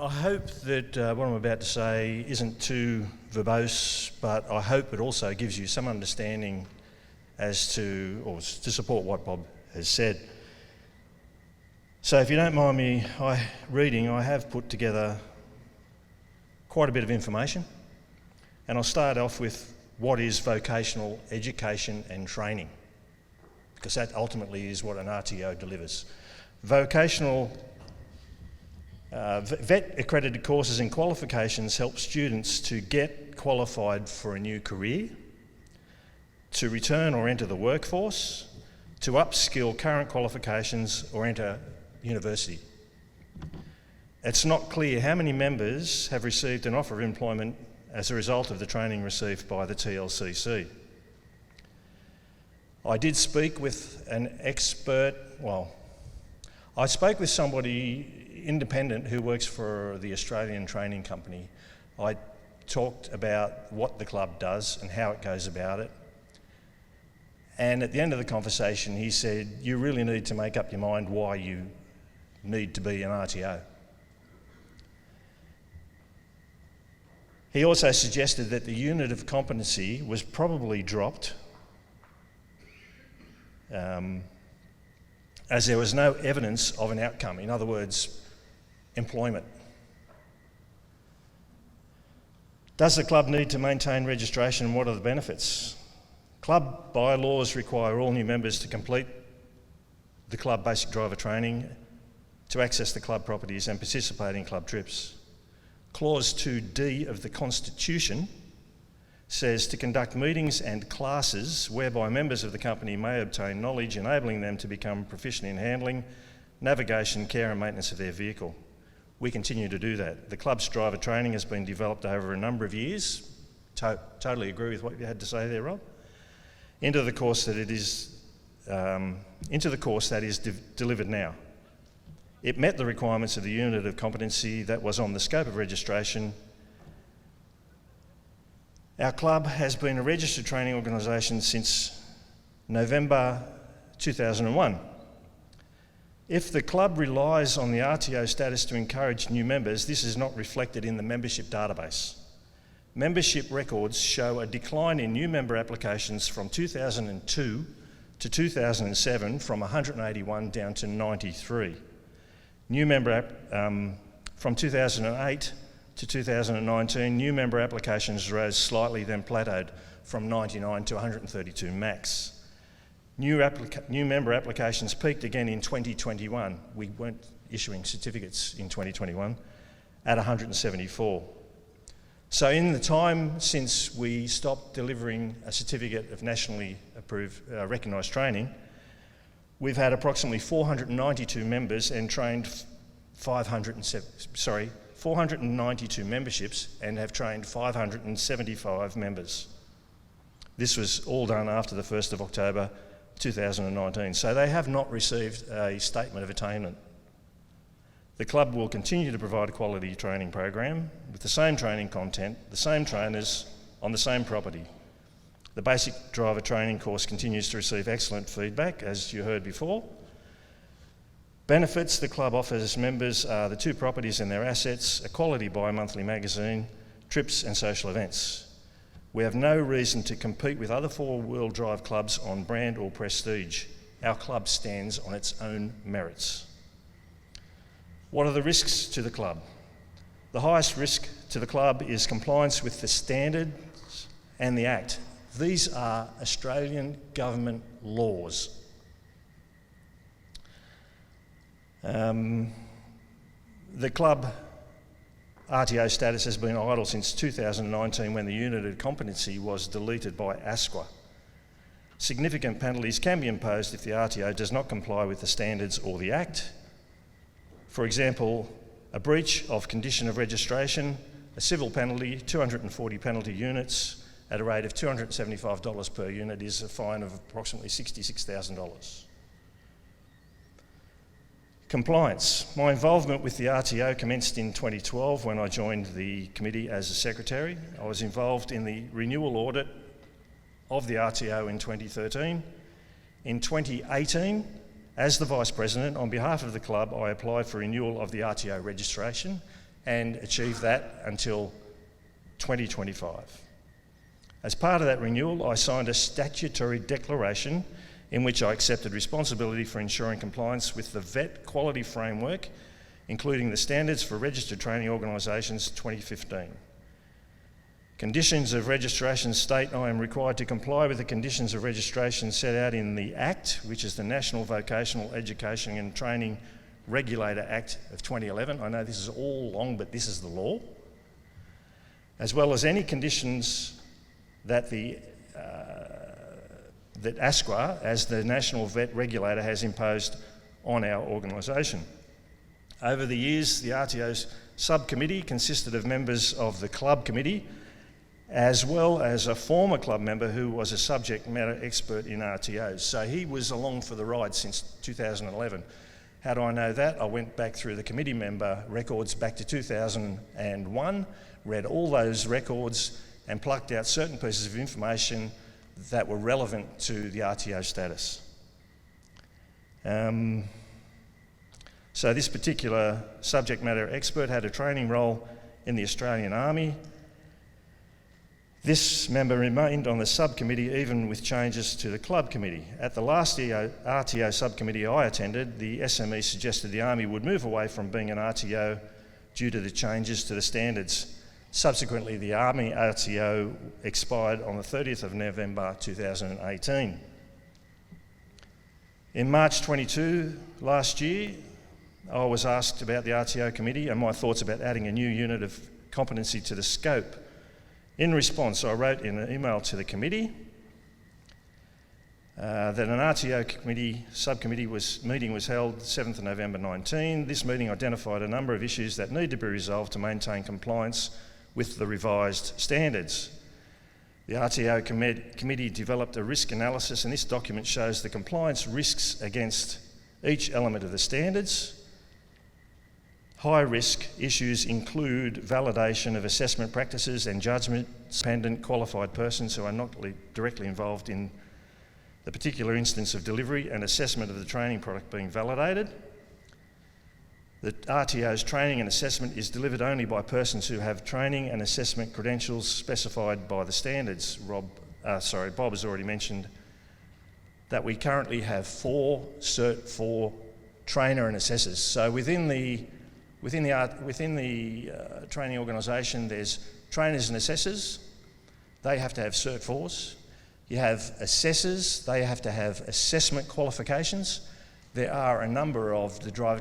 I hope that what I'm about to say isn't too verbose, but I hope it also gives you some understanding as to, or to support what Bob has said. So if you don't mind me reading, I have put together quite a bit of information, and I'll start off with what is vocational education and training, because that ultimately is what an RTO delivers. Vocational VET accredited courses and qualifications help students to get qualified for a new career, to return or enter the workforce, to upskill current qualifications or enter university. It's not clear how many members have received an offer of employment as a result of the training received by the TLCC. I did speak with an expert, I spoke with somebody independent who works for the Australian Training Company. I talked about what the club does and how it goes about it. And at the end of the conversation, he said, you really need to make up your mind why you need to be an RTO. He also suggested that the unit of competency was probably dropped as there was no evidence of an outcome. In other words, employment. Does the club need to maintain registration, and what are the benefits? Club bylaws require all new members to complete the club basic driver training, to access the club properties and participate in club trips. Clause 2D of the Constitution says to conduct meetings and classes whereby members of the company may obtain knowledge enabling them to become proficient in handling, navigation, care and maintenance of their vehicle. We continue to do that. The club's driver training has been developed over a number of years. Totally agree with what you had to say there, Rob. Into the course that is delivered now. It met the requirements of the unit of competency that was on the scope of registration. Our club has been a registered training organisation since November 2001. If the club relies on the RTO status to encourage new members, this is not reflected in the membership database. Membership records show a decline in new member applications from 2002 to 2007 from 181 down to 93. New member from 2008 to 2019, new member applications rose slightly, then plateaued from 99 to 132 max. New member applications peaked again in 2021. We weren't issuing certificates in 2021 at 174. So in the time since we stopped delivering a certificate of nationally approved, recognised training, we've had approximately 492 members and trained 492 memberships and have trained 575 members. This was all done after the 1st of October 2019. So they have not received a statement of attainment. The club will continue to provide a quality training program with the same training content, the same trainers on the same property. The basic driver training course continues to receive excellent feedback, as you heard before. Benefits the club offers members are the 2 properties and their assets, a quality bi-monthly magazine, trips and social events. We have no reason to compete with other 4-wheel drive clubs on brand or prestige. Our club stands on its own merits. What are the risks to the club? The highest risk to the club is compliance with the standards and the Act. These are Australian government laws. The club RTO status has been idle since 2019 when the unit of competency was deleted by ASQA. Significant penalties can be imposed if the RTO does not comply with the standards or the Act. For example, a breach of condition of registration, a civil penalty, 240 penalty units at a rate of $275 per unit is a fine of approximately $66,000. Compliance. My involvement with the RTO commenced in 2012 when I joined the committee as a secretary. I was involved in the renewal audit of the RTO in 2013. In 2018, as the Vice President, on behalf of the club, I applied for renewal of the RTO registration and achieve that until 2025. As part of that renewal, I signed a statutory declaration in which I accepted responsibility for ensuring compliance with the VET quality framework, including the Standards for Registered Training Organisations 2015. Conditions of registration state I am required to comply with the conditions of registration set out in the Act, which is the National Vocational Education and Training Regulator Act of 2011. I know this is all long, but this is the law. As well as any conditions that that ASQA, as the National Vet Regulator, has imposed on our organisation. Over the years, the RTO's subcommittee consisted of members of the club committee, as well as a former club member who was a subject matter expert in RTOs. So he was along for the ride since 2011. How do I know that? I went back through the committee member records back to 2001, read all those records and plucked out certain pieces of information that were relevant to the RTO status. So this particular subject matter expert had a training role in the Australian Army. This member remained on the subcommittee even with changes to the club committee. At the last RTO subcommittee I attended, the SME suggested the Army would move away from being an RTO due to the changes to the standards. Subsequently, the Army RTO expired on the 30th of November 2018. In March 22 last year, I was asked about the RTO committee and my thoughts about adding a new unit of competency to the scope. In response, I wrote in an email to the committee that an RTO subcommittee meeting was held 7th of November 19. This meeting identified a number of issues that need to be resolved to maintain compliance with the revised standards. The RTO committee developed a risk analysis, and this document shows the compliance risks against each element of the standards. High risk issues include validation of assessment practices and judgment-dependent qualified persons who are not directly involved in the particular instance of delivery and assessment of the training product being validated. The RTO's training and assessment is delivered only by persons who have training and assessment credentials specified by the standards. Bob has already mentioned that we currently have 4 Cert 4 trainer and assessors. So within the training organisation, there's trainers and assessors. They have to have Cert 4s. You have assessors. They have to have assessment qualifications. There are a number of the driver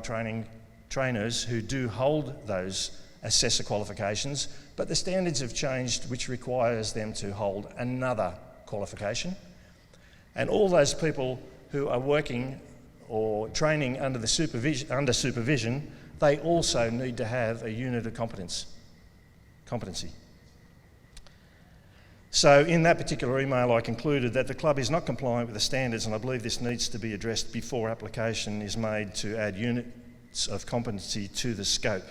trainers who do hold those assessor qualifications, but the standards have changed, which requires them to hold another qualification. And all those people who are working or training under supervision, they also need to have a unit of competency. So in that particular email, I concluded that the club is not compliant with the standards, and I believe this needs to be addressed before application is made to add units of competency to the scope.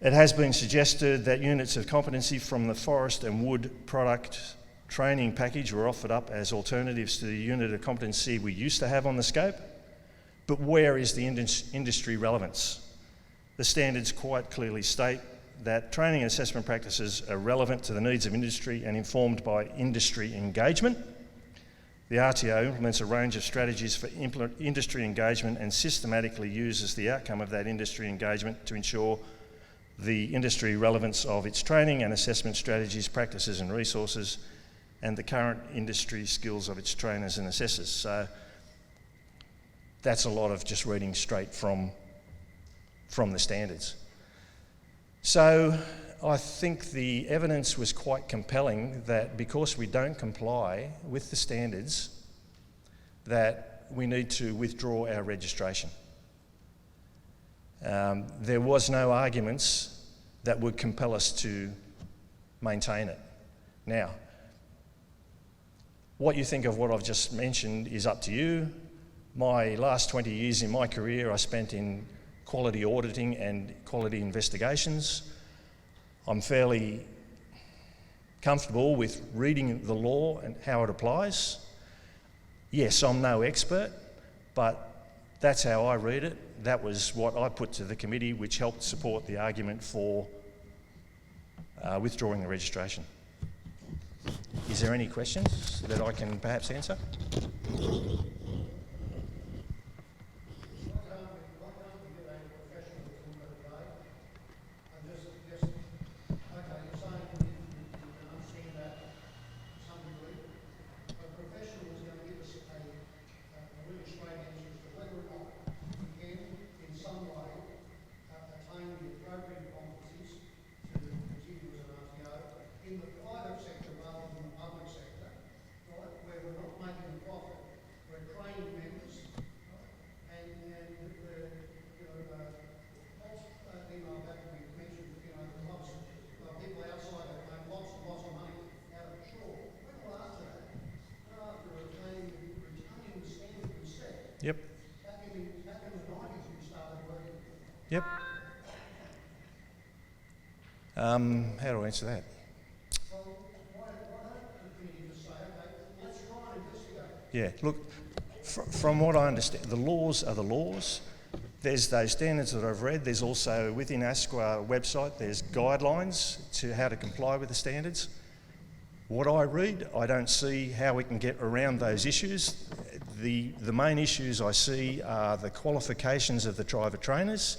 It has been suggested that units of competency from the forest and wood product training package were offered up as alternatives to the unit of competency we used to have on the scope. But where is the industry relevance? The standards quite clearly state that training and assessment practices are relevant to the needs of industry and informed by industry engagement. The RTO implements a range of strategies for industry engagement and systematically uses the outcome of that industry engagement to ensure the industry relevance of its training and assessment strategies, practices and resources, and the current industry skills of its trainers and assessors. So that's a lot of just reading straight from the standards. So I think the evidence was quite compelling that because we don't comply with the standards, that we need to withdraw our registration. There was no arguments that would compel us to maintain it. Now, what you think of what I've just mentioned is up to you. My last 20 years in my career I spent in quality auditing and quality investigations. I'm fairly comfortable with reading the law and how it applies. Yes, I'm no expert, But that's how I read it. That was what I put to the committee, which helped support the argument for withdrawing the registration. Is there any questions that I can perhaps answer? Yep. Yep. How do I answer that? Yeah, look, from what I understand, the laws are the laws. There's those standards that I've read. There's also, within ASQA website, there's guidelines to how to comply with the standards. What I read, I don't see how we can get around those issues. The main issues I see are the qualifications of the driver trainers.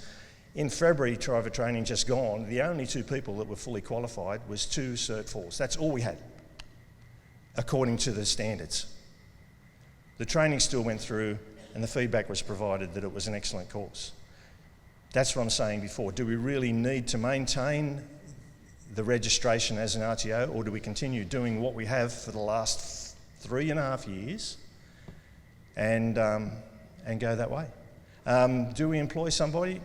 In February, driver training just gone, the only two people that were fully qualified was 2 Cert 4s. That's all we had, according to the standards. The training still went through and the feedback was provided that it was an excellent course. That's what I'm saying before. Do we really need to maintain the registration as an RTO, or do we continue doing what we have for the last 3.5 years and go that way? Do we employ somebody?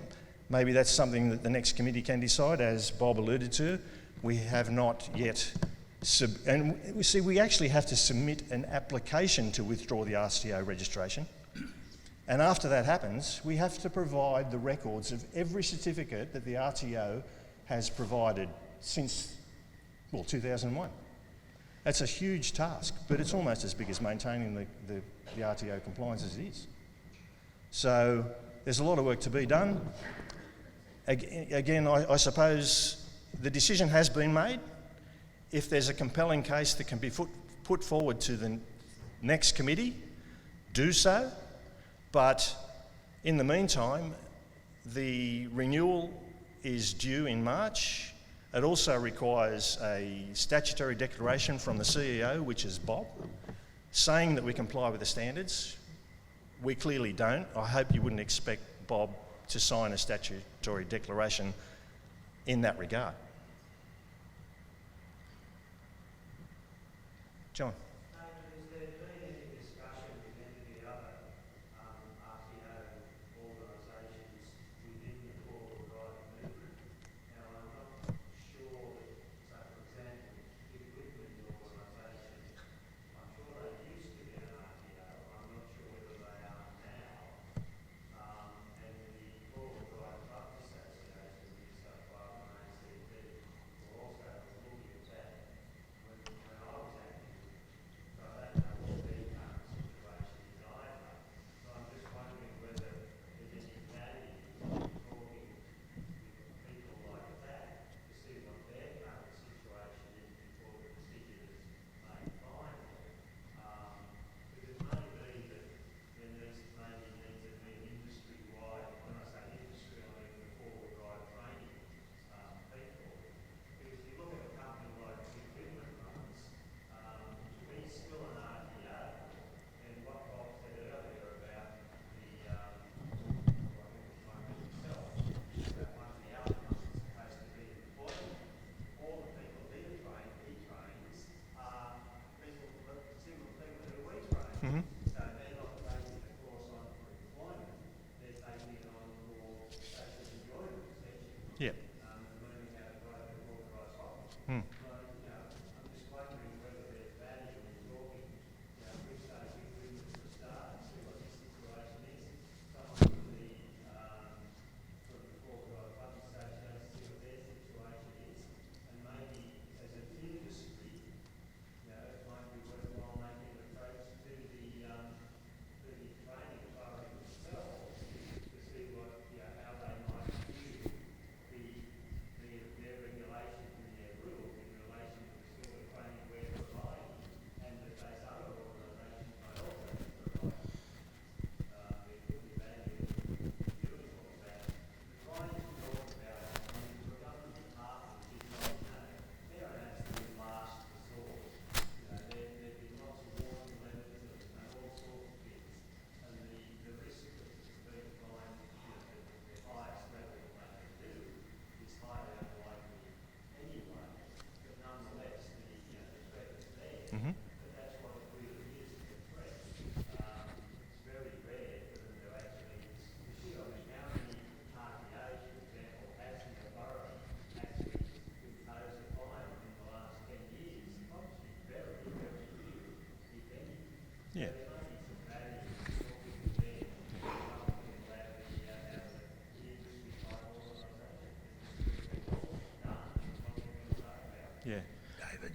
Maybe that's something that the next committee can decide. As Bob alluded to, we have not yet, and we actually have to submit an application to withdraw the RTO registration. And after that happens, we have to provide the records of every certificate that the RTO has provided since, well, 2001. That's a huge task, but it's almost as big as maintaining the RTO compliance as it is. So there's a lot of work to be done. Again, I suppose the decision has been made. If there's a compelling case that can be put forward to the next committee, do so. But in the meantime, the renewal is due in March. It also requires a statutory declaration from the CEO, which is Bob, saying that we comply with the standards. We clearly don't. I hope you wouldn't expect Bob to sign a statutory declaration in that regard. John.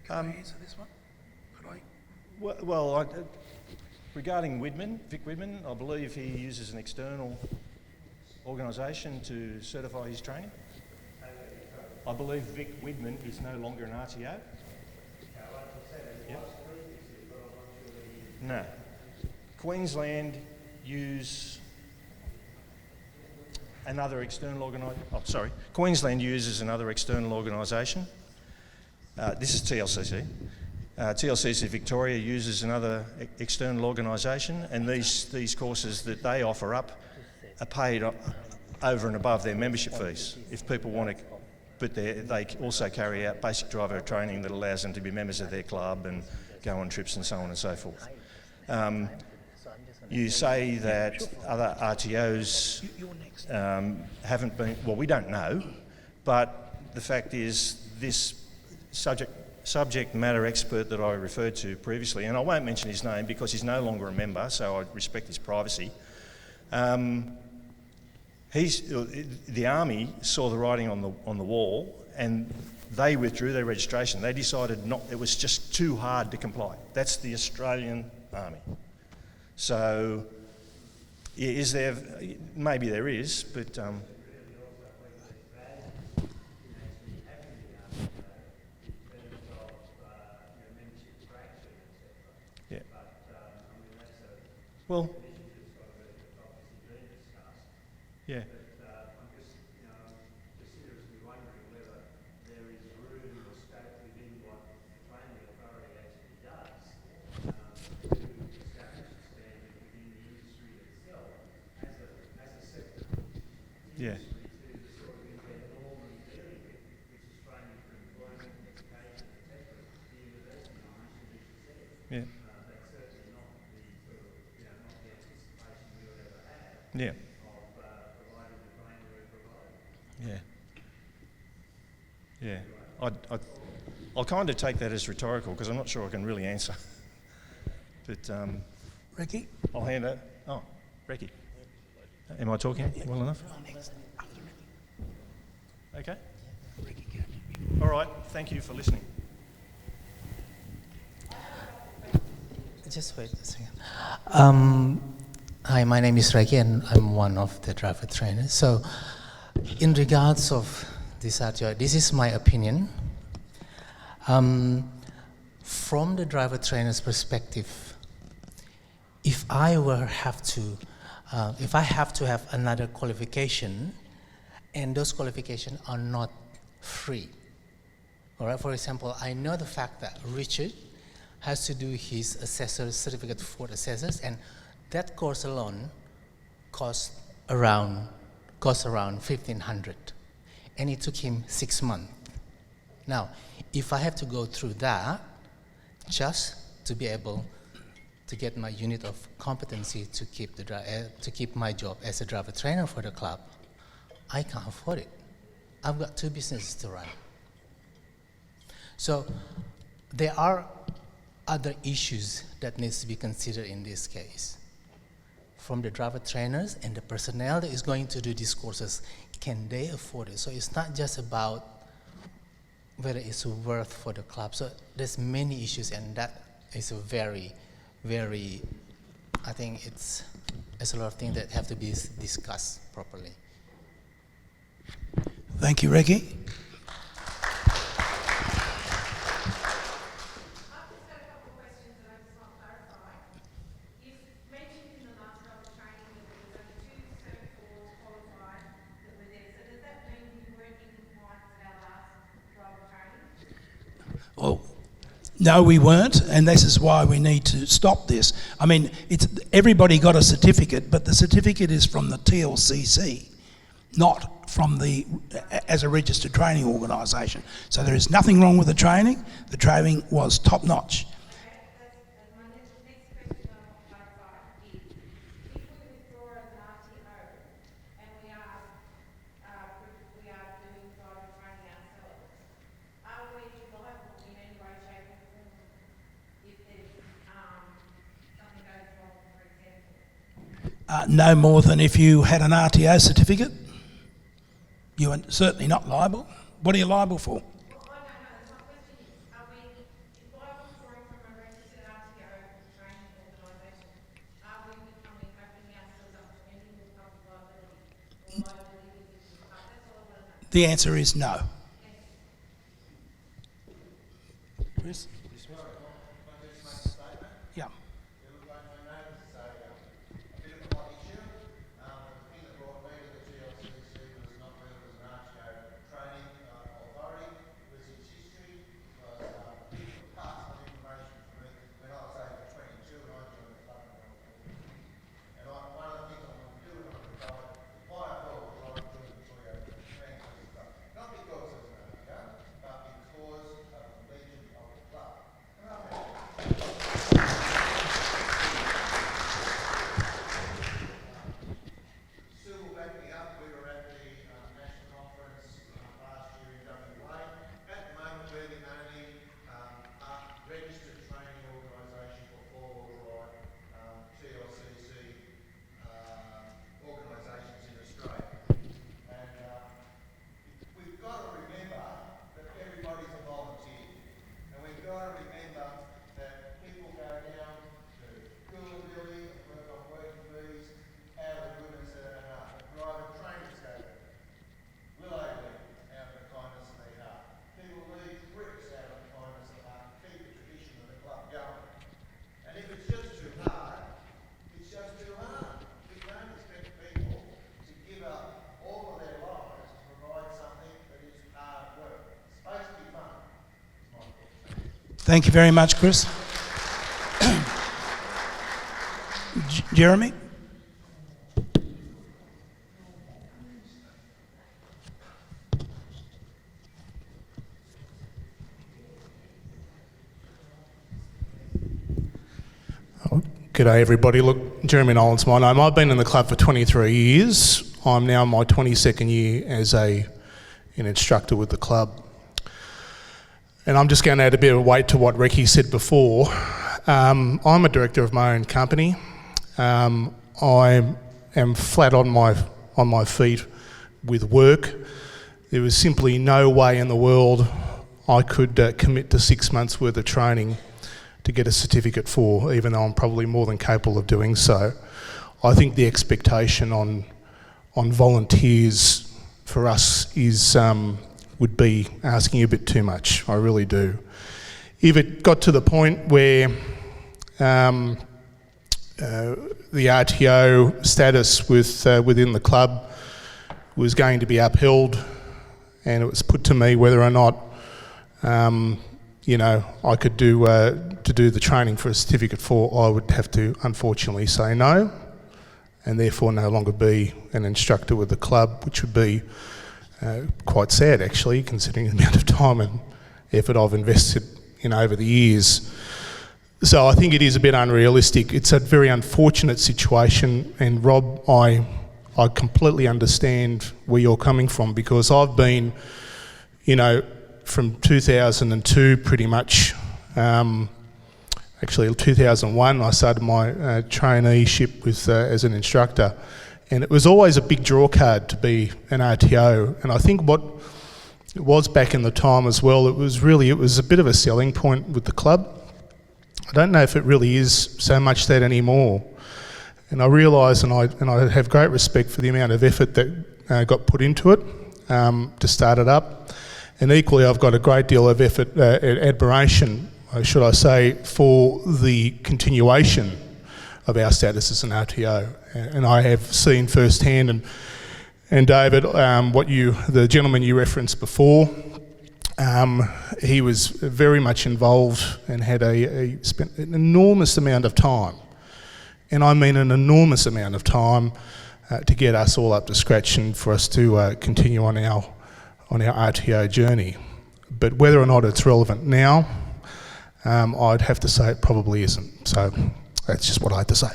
Answer this one? Could I? Well, regarding Vic Widman, I believe he uses an external organisation to certify his training. I believe Vic Widman is no longer an RTO. Yep. No. Queensland use another external organisation. Queensland uses another external organisation. This is TLCC. TLCC Victoria uses another external organisation, and these courses that they offer up are paid over and above their membership fees. If people want to, but they also carry out basic driver training that allows them to be members of their club and go on trips and so on and so forth. You say that other RTOs haven't been, well, we don't know, but the fact is this subject matter expert that I referred to previously, and I won't mention his name because he's no longer a member, so I respect his privacy. The Army saw the writing on the wall, and they withdrew their registration. They decided it was just too hard to comply. That's the Australian Army. So, is there? Maybe there is, but. Yeah. Well. Yeah. Yeah. Yeah. Yeah. Yeah. Yeah. I'll kind of take that as rhetorical because I'm not sure I can really answer. But Ricky? I'll hand it. Oh, Ricky. Am I talking well enough? Okay. All right. Thank you for listening. Just wait a second. Hi, my name is Ricky and I'm one of the driver trainers. So in regards of this RTO, this is my opinion. From the driver trainer's perspective, if I have to have another qualification, and those qualifications are not free. All right. For example, I know the fact that Richard has to do his assessor certificate for assessors, and that course alone costs around $1,500, and it took him 6 months. Now, if I have to go through that just to be able to get my unit of competency to keep my job as a driver trainer for the club, I can't afford it. I've got 2 businesses to run. So there are other issues that needs to be considered in this case. From the driver trainers and the personnel that is going to do these courses, can they afford it? So it's not just about whether it's worth for the club. So there's many issues, and that is a very, very, I think it's a lot of things that have to be discussed properly. Thank you, Ricky. Well, no, we weren't, and this is why we need to stop this. I mean, everybody got a certificate, but the certificate is from the TLCC, not from as a registered training organisation. So there is nothing wrong with the training. The training was top notch. No more than if you had an RTO certificate. You are certainly not liable. What are you liable for? The answer is no. Chris? Yeah. registered training organisation for four-wheel drive TLCC organisations in Australia. And we've got to remember that everybody's a volunteer. And we've got to remember that people go down to Koolandilly and work on working bees out of the goodness of their heart. The private trainers go to Willowley out of the kindness of their heart. People leave bricks out of the kindness of their heart to keep the tradition of the club going. And if it's just too hard, it's just too hard. We don't expect people to give up all of their lives to provide something that is hard work. It's supposed to be fun. Thank you very much, Chris. Jeremy? G'day everybody. Look, Jeremy Nolan's my name. I've been in the club for 23 years. I'm now in my 22nd year as an instructor with the club. And I'm just going to add a bit of weight to what Ricky said before. I'm a director of my own company. I am flat on my feet with work. There was simply no way in the world I could commit to 6 months worth of training to get a certificate for, even though I'm probably more than capable of doing so. I think the expectation on volunteers for us is would be asking a bit too much. I really do. If it got to the point where the RTO status within the club was going to be upheld, and it was put to me whether or not I could do the training for a certificate for, I would have to unfortunately say no, and therefore no longer be an instructor with the club, which would be quite sad actually, considering the amount of time and effort I've invested in over the years. So I think it is a bit unrealistic. It's a very unfortunate situation, and Rob, I completely understand where you're coming from, because I've been, from 2002 pretty much, actually 2001 I started my traineeship as an instructor, and it was always a big draw card to be an RTO. And I think what it was back in the time as well, it was a bit of a selling point with the club. I don't know if it really is so much that anymore. And I realise, and I have great respect for the amount of effort that got put into it to start it up. And equally, I've got a great deal of effort, admiration, should I say, for the continuation of our status as an RTO. And I have seen firsthand, and David, the gentleman you referenced before, he was very much involved and had spent an enormous amount of time, and I mean an enormous amount of time, to get us all up to scratch and for us to continue on our RTO journey. But whether or not it's relevant now, I'd have to say it probably isn't. So that's just what I had to say.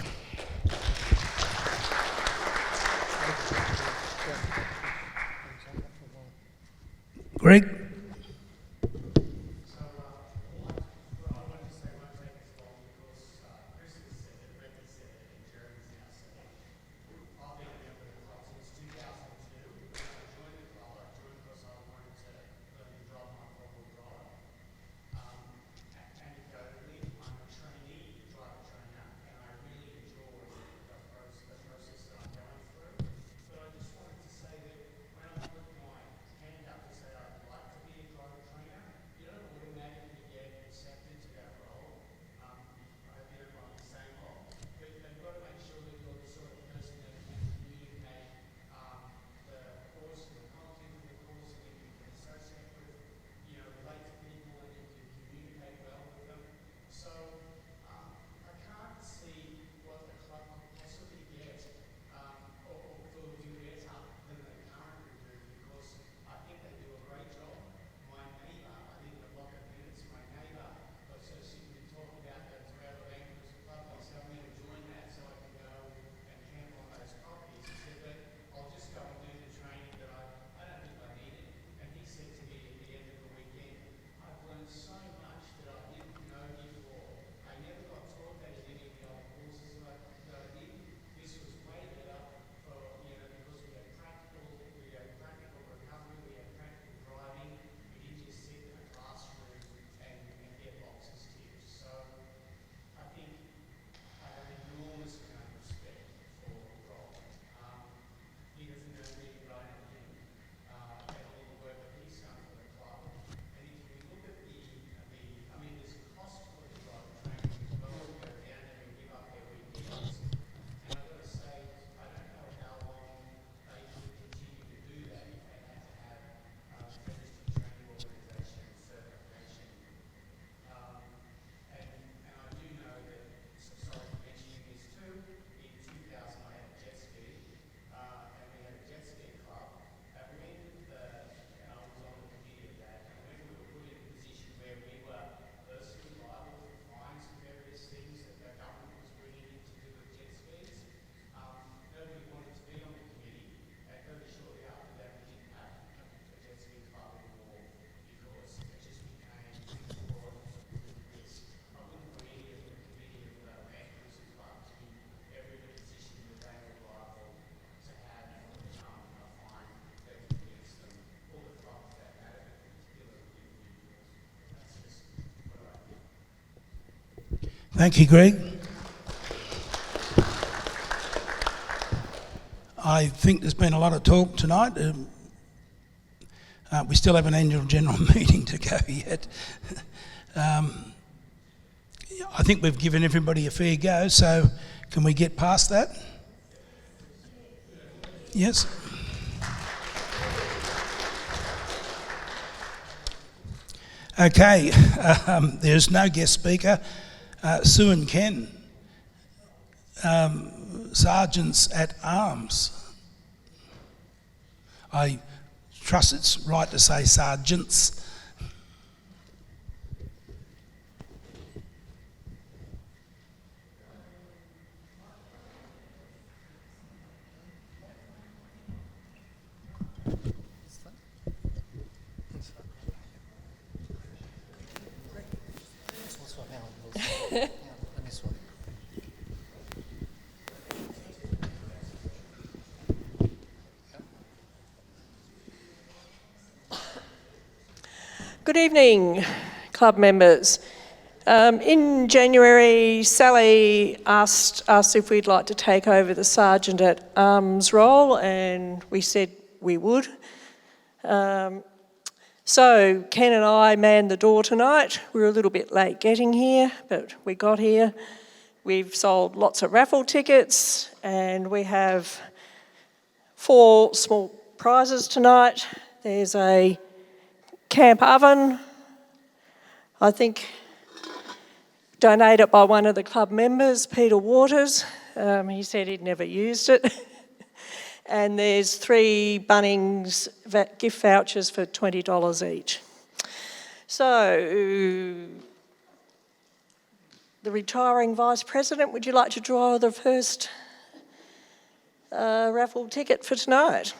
Greg? Thank you, Greg. I think there's been a lot of talk tonight. We still have an annual general meeting to go yet. I think we've given everybody a fair go, so can we get past that? Yes. Okay, there's no guest speaker. Sue and Ken, Sergeants at Arms. I trust it's right to say sergeants. Good evening, club members. In January, Sally asked us if we'd like to take over the Sergeant at Arms role, and we said we would. So Ken and I manned the door tonight. We were a little bit late getting here, but we got here. We've sold lots of raffle tickets, and we have 4 small prizes tonight. There's a camp oven, I think donated by one of the club members, Peter Waters. He said he'd never used it. And there's 3 Bunnings gift vouchers for $20 each. So, the retiring Vice President, would you like to draw the first raffle ticket for tonight?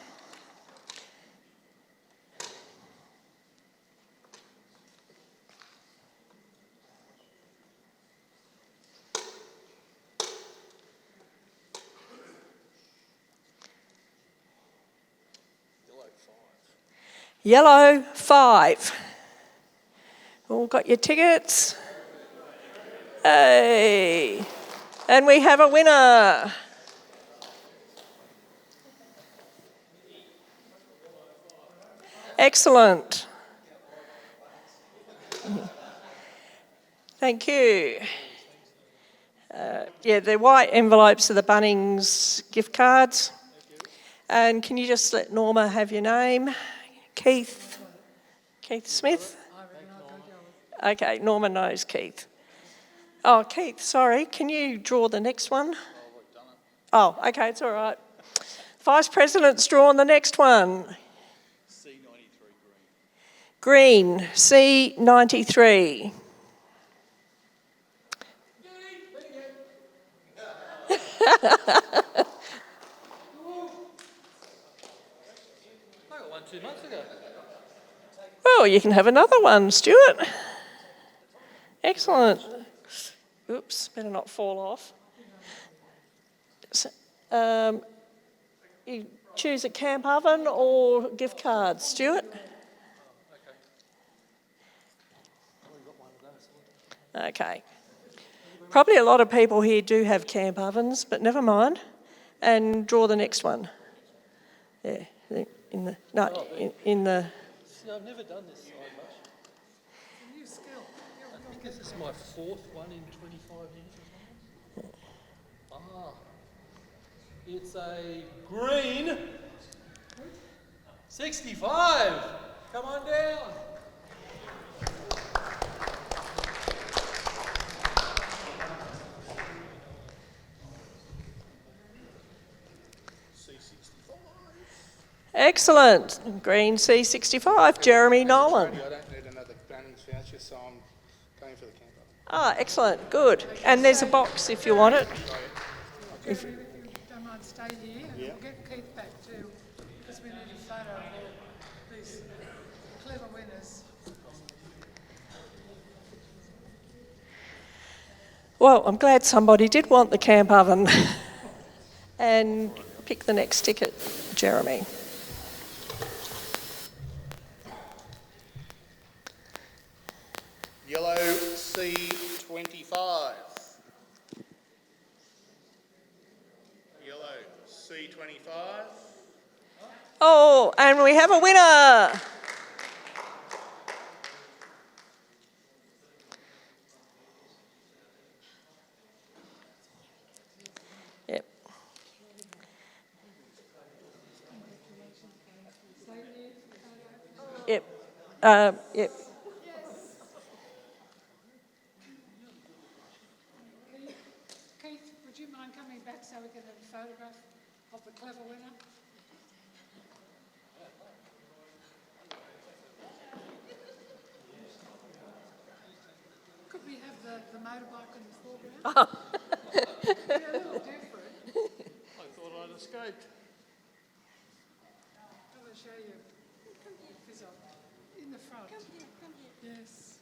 Yellow 5. All got your tickets? Hey! And we have a winner. Excellent. Thank you. Yeah, the white envelopes are the Bunnings gift cards. And can you just let Norma have your name? Keith Smith? Okay, Norma knows Keith. Oh, Keith, sorry, can you draw the next one? Oh, okay, it's all right. Vice President's drawn the next one. C93 green. Green, C93. I got one 2 months ago. Well, you can have another one, Stuart. Excellent. Oops, better not fall off. So, you choose a camp oven or gift card, Stuart? Okay. Probably a lot of people here do have camp ovens, but never mind. And draw the next one. Yeah, in the. See, I've never done this side much. It's a new skill. I think this is my 4th one in 25 years or something. Ah, it's a green 65. Come on down. Excellent. Green C65, Jeremy Nolan. I don't need another Bunnings voucher, so I'm going for the camp oven. Ah, excellent, good. And there's a box if you want it. If you don't mind, stay here, and we'll get Keith back too, because we need a photo of all these clever winners. Well, I'm glad somebody did want the camp oven. And pick the next ticket, Jeremy. Yellow C25. C25. Oh, and we have a winner. Yep. Yep. Yep. Keith, would you mind coming back so we can have a photograph of the clever winner? Could we have the motorbike in the foreground? Yeah, a little different. I thought I'd escaped. I will show you. Fizzo. In the front. Come here. Yes.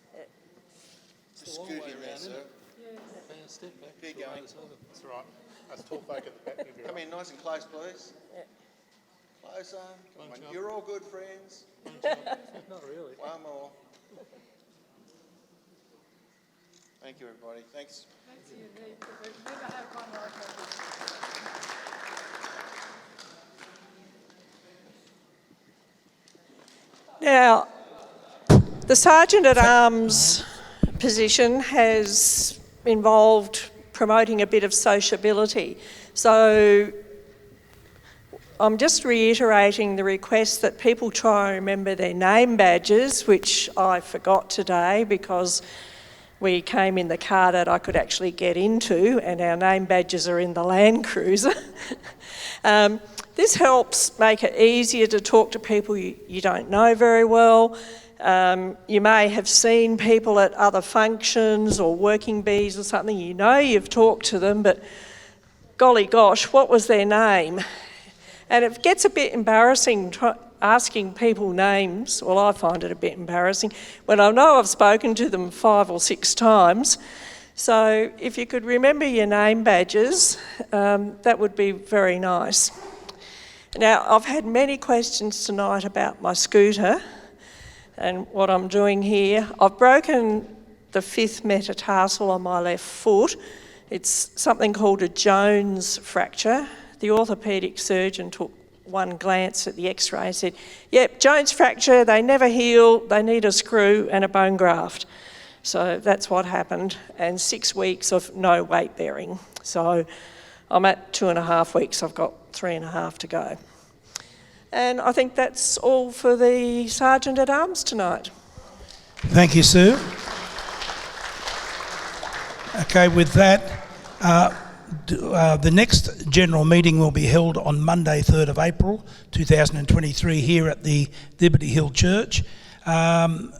It's a long way around, isn't it? Yes. Step back. Keep going. That's right. That's tall folk at the back. Come in nice and close, please. Closer. Come on. You're all good friends. Not really. One more. Thank you, everybody. Thanks. That's unique. We've never had one like that. Now, the Sergeant at Arms position has involved promoting a bit of sociability. So I'm just reiterating the request that people try and remember their name badges, which I forgot today because we came in the car that I could actually get into, and our name badges are in the Land Cruiser. This helps make it easier to talk to people you don't know very well. You may have seen people at other functions or working bees or something. You know you've talked to them, but golly gosh, what was their name? And it gets a bit embarrassing asking people names. Well, I find it a bit embarrassing when I know I've spoken to them 5 or 6 times. So if you could remember your name badges, that would be very nice. Now, I've had many questions tonight about my scooter and what I'm doing here. I've broken the 5th metatarsal on my left foot. It's something called a Jones fracture. The orthopaedic surgeon took one glance at the x-ray and said, yep, Jones fracture, they never heal, they need a screw and a bone graft. So that's what happened, and 6 weeks of no weight bearing. So I'm at 2.5 weeks, I've got 3.5 to go. And I think that's all for the Sergeant at Arms tonight. Thank you, Sue. Okay, with that, the next general meeting will be held on Monday, 3rd of April 2023 here at the Liberty Hill Church. And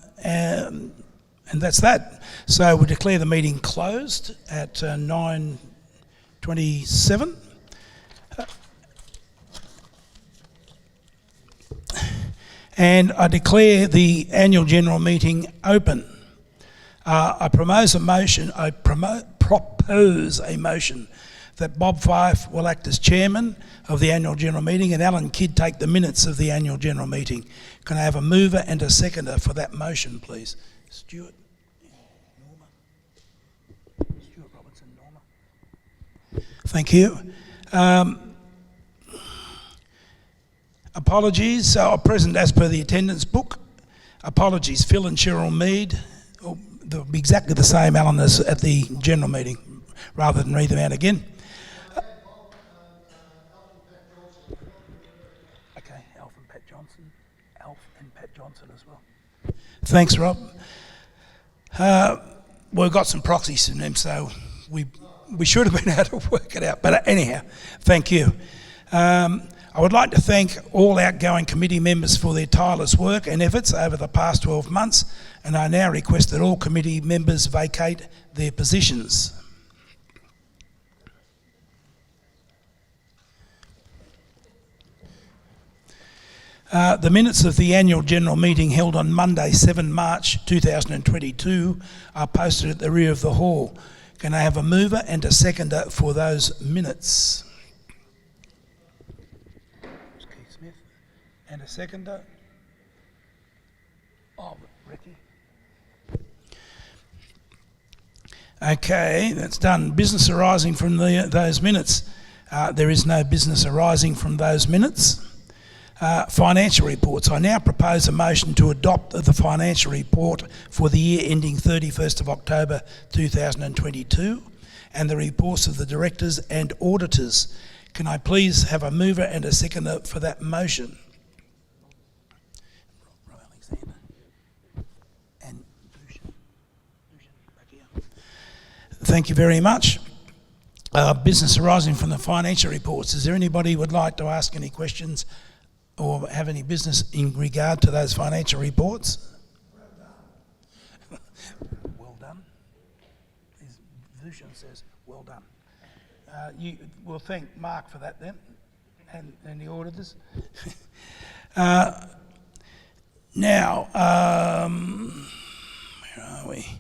that's that. So we declare the meeting closed at 9:27. And I declare the annual general meeting open. I propose a motion that Bob Fife will act as chairman of the annual general meeting and Alan Kidd take the minutes of the annual general meeting. Can I have a mover and a seconder for that motion, please? Stuart. Norma. Stuart Robinson, Norma. Thank you. Apologies are present as per the attendance book. Apologies, Phil and Cheryl Mead. They'll be exactly the same, Alan, as at the general meeting, rather than read them out again. Okay, Alf and Pat Johnson. Alf and Pat Johnson as well. Thanks, Rob. We've got some proxies in them, so we should have been able to work it out. But anyhow, thank you. I would like to thank all outgoing committee members for their tireless work and efforts over the past 12 months, and I now request that all committee members vacate their positions. The minutes of the annual general meeting held on Monday, 7 March 2022 are posted at the rear of the hall. Can I have a mover and a seconder for those minutes? And a seconder. Oh, Ricky. Okay, that's done. Business arising from those minutes. There is no business arising from those minutes. Financial reports. I now propose a motion to adopt the financial report for the year ending 31st of October 2022 and the reports of the directors and auditors. Can I please have a mover and a seconder for that motion? Thank you very much. Business arising from the financial reports. Is there anybody who would like to ask any questions or have any business in regard to those financial reports? Well done. Vushan says, well done. We'll thank Mark for that then, and the auditors. Now, where are we?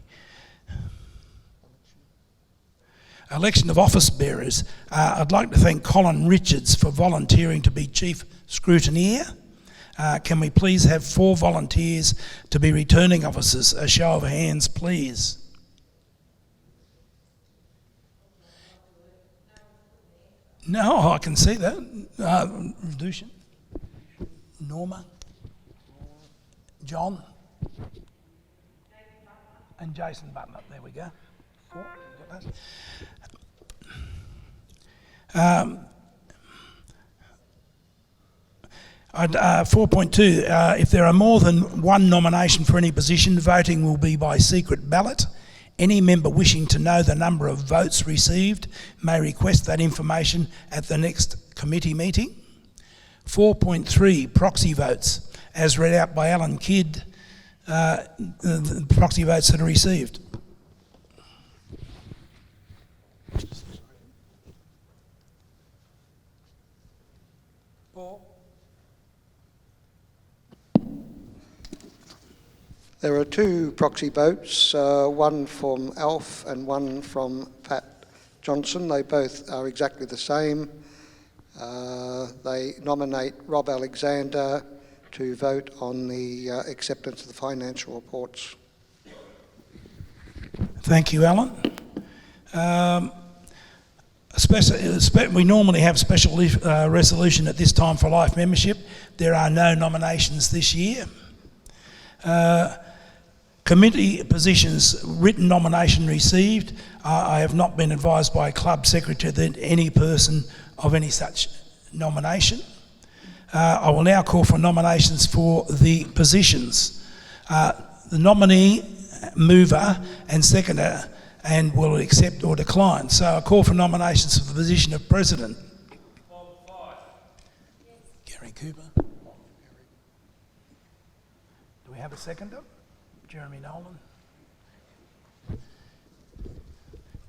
Election of office bearers. I'd like to thank Colin Richards for volunteering to be Chief Scrutineer. Can we please have 4 volunteers to be returning officers? A show of hands, please. No, I can see that. Dushan, Norma, John, and Jason Butler. There we go. 4. Got those. 4.2, if there are more than one nomination for any position, voting will be by secret ballot. Any member wishing to know the number of votes received may request that information at the next committee meeting. 4.3, proxy votes. As read out by Alan Kidd, the proxy votes that are received. There are 2 proxy votes, one from Alf and one from Pat Johnson. They both are exactly the same. They nominate Rob Alexander to vote on the acceptance of the financial reports. Thank you, Alan. We normally have special resolution at this time for life membership. There are no nominations this year. Committee positions, written nomination received. I have not been advised by a club secretary that any person of any such nomination. I will now call for nominations for the positions. The nominee, mover and seconder and will accept or decline. So I call for nominations for the position of President. Gary Cooper. Do we have a seconder? Jeremy Nolan.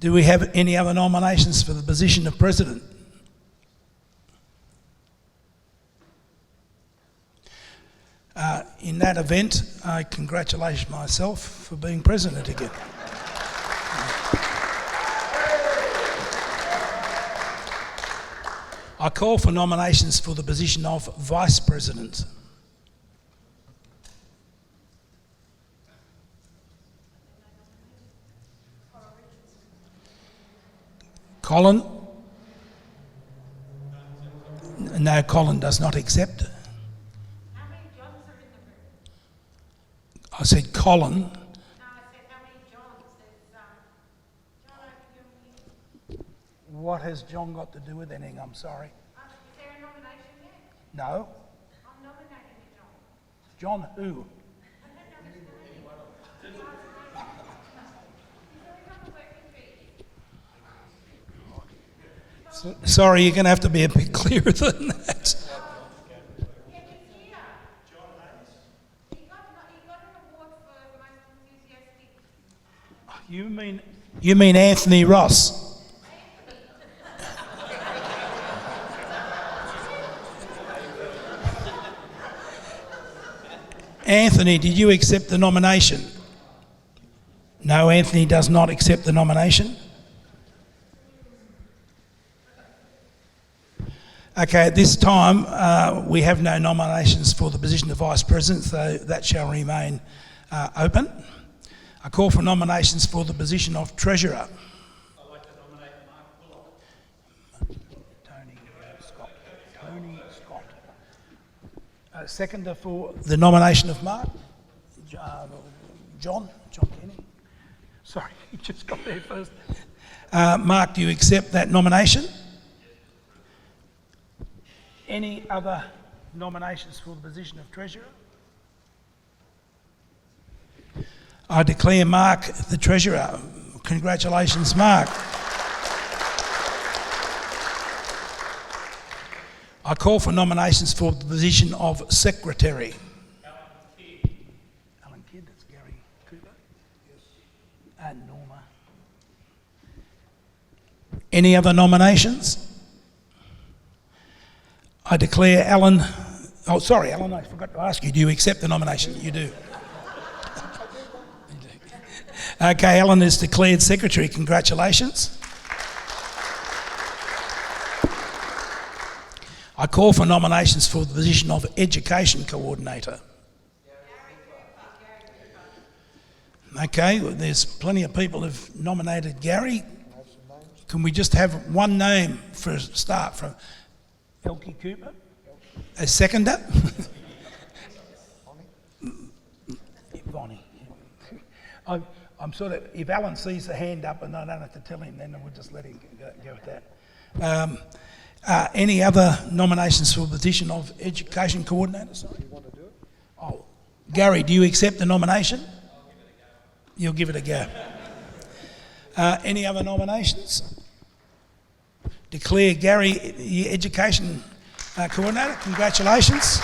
Do we have any other nominations for the position of President? In that event, I congratulate myself for being President again. I call for nominations for the position of Vice President. Colin? No, Colin does not accept. How many Johns are in the room? I said Colin. No, I said how many Johns? There's John over here. What has John got to do with anything? I'm sorry. Is there a nomination yet? No. I'm nominating you, John. John who? Sorry, you're going to have to be a bit clearer than that. You mean Anthony Ross? Anthony, did you accept the nomination? No, Anthony does not accept the nomination. Okay, at this time, we have no nominations for the position of Vice President, so that shall remain open. I call for nominations for the position of Treasurer. I'd like to nominate Mark Bullock. Clooney Scott. Seconder for the nomination of Mark? John Kenny. Sorry, you just got there first. Mark, do you accept that nomination? Any other nominations for the position of Treasurer? I declare Mark the Treasurer. Congratulations, Mark. I call for nominations for the position of Secretary. Alan Kidd, that's Gary Cooper. And Norma. Any other nominations? I declare Alan... Oh, sorry, Alan, I forgot to ask you. Do you accept the nomination? You do. Okay, Alan is declared Secretary. Congratulations. I call for nominations for the position of Education Coordinator. Okay, well, there's plenty of people who've nominated Gary. Can we just have one name for a start from Elkie Cooper? A seconder? Bonnie. I'm sort of, if Alan sees the hand up and I don't have to tell him, then we'll just let him go with that. Any other nominations for the position of Education Coordinator? Sorry. Oh, Gary, do you accept the nomination? You'll give it a go. Any other nominations? Declare Gary the Education Coordinator. Congratulations.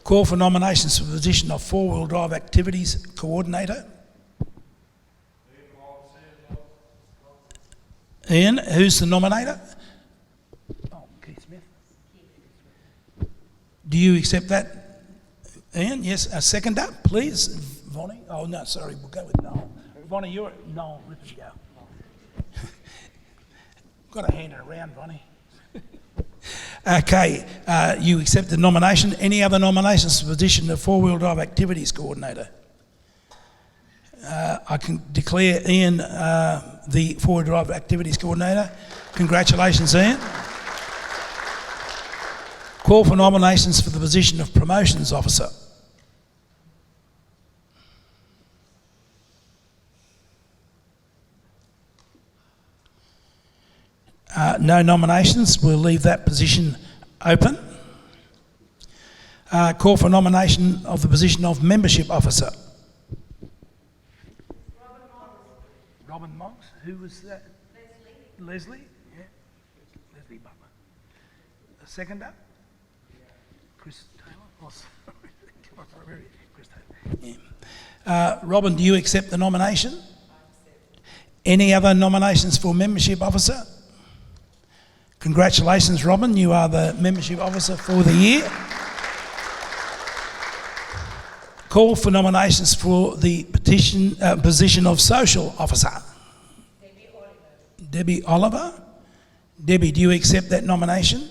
Call for nominations for the position of Four-Wheel Drive Activities Coordinator. Ian, who's the nominator? Oh, Keith Smith. Do you accept that, Ian? Yes, a seconder, please. Vonnie? Oh, no, sorry, we'll go with Noel. Vonnie, you're... Noel, let us go. Got to hand it around, Vonnie. Okay, you accept the nomination. Any other nominations for the position of Four-Wheel Drive Activities Coordinator? I can declare Ian the Four-Wheel Drive Activities Coordinator. Congratulations, Ian. Call for nominations for the position of Promotions Officer. No nominations. We'll leave that position open. Call for nomination of the position of Membership Officer. Robin Monks. Who was that? Leslie. Yeah. Leslie Butler. A seconder? Chris Taylor. Oh, sorry. Chris Taylor. Yeah. Robin, do you accept the nomination? Any other nominations for Membership Officer? Congratulations, Robin. You are the Membership Officer for the year. Call for nominations for the position of Social Officer. Debbie Oliver. Debbie, do you accept that nomination?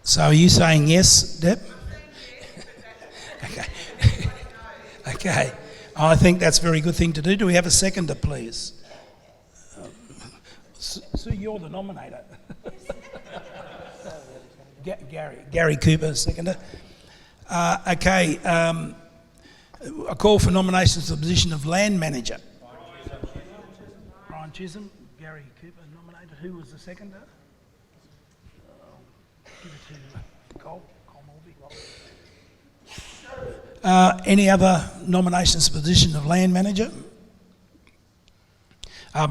So are you saying yes, Deb? Okay. Okay. I think that's a very good thing to do. Do we have a seconder, please? Sue, you're the nominator. Gary Cooper, seconder. Okay. A call for nominations for the position of Land Manager. Brian Chisholm. Gary Cooper nominated. Who was the seconder? Any other nominations for the position of Land Manager?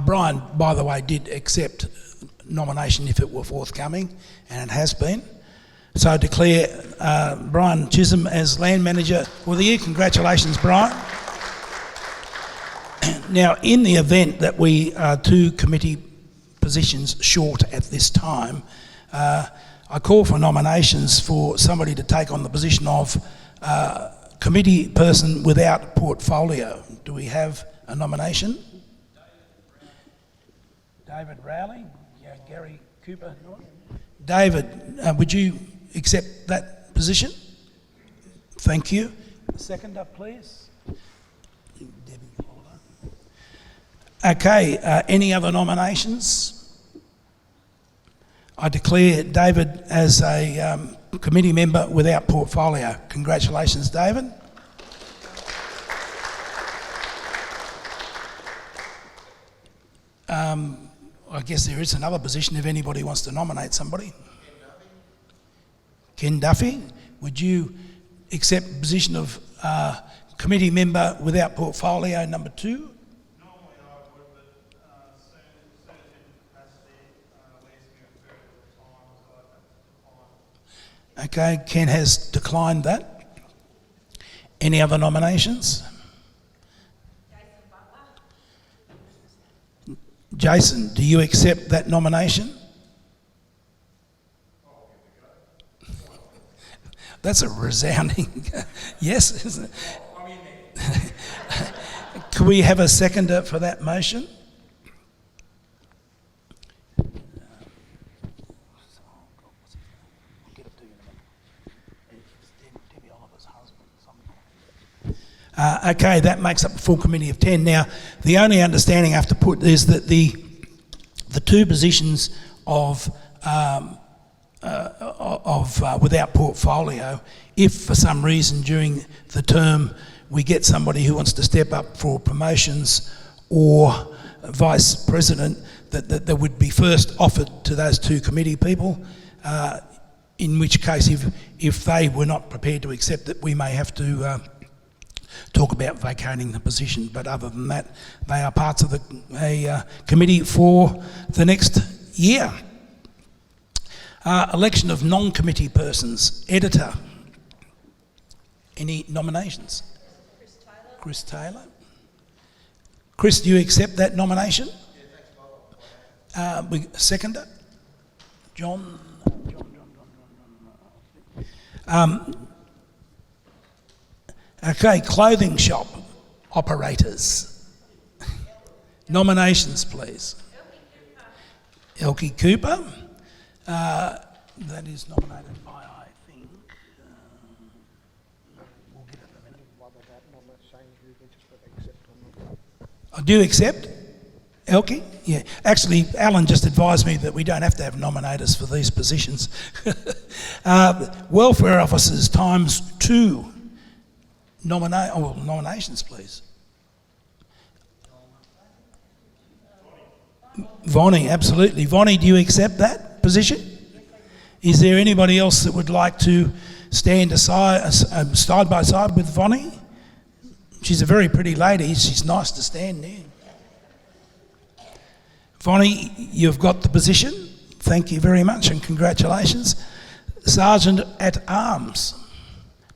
Brian, by the way, did accept nomination if it were forthcoming, and it has been. So I declare Brian Chisholm as Land Manager for the year. Congratulations, Brian. Now, in the event that we are 2 committee positions short at this time, I call for nominations for somebody to take on the position of committee person without portfolio. Do we have a nomination? David Rowley, Gary Cooper. David, would you accept that position? Thank you. Seconder, please. Okay, any other nominations? I declare David as a committee member without portfolio. Congratulations, David. I guess there is another position if anybody wants to nominate somebody. Ken Duffy, would you accept the position of committee member without portfolio number 2? Okay, Ken has declined that. Any other nominations? Jason, do you accept that nomination? That's a resounding yes, isn't it? Could we have a seconder for that motion? Okay, that makes up a full committee of 10. Now, the only understanding I have to put is that the 2 positions of without portfolio, if for some reason during the term we get somebody who wants to step up for promotions or vice president, that would be first offered to those 2 committee people, in which case if they were not prepared to accept it, we may have to talk about vacating the position. But other than that, they are parts of a committee for the next year. Election of non-committee persons. Editor. Any nominations? Chris Taylor. Chris, do you accept that nomination? Seconder? John. Okay, clothing shop operators. Nominations, please. Elkie Cooper. That is nominated by, I think, we'll get it in a minute. I do accept. Elkie? Yeah. Actually, Alan just advised me that we don't have to have nominators for these positions. Welfare officers times 2. Nominations, please. Vonnie, absolutely. Vonnie, do you accept that position? Is there anybody else that would like to stand side by side with Vonnie? She's a very pretty lady. She's nice to stand there. Vonnie, you've got the position. Thank you very much and congratulations. Sergeant at Arms.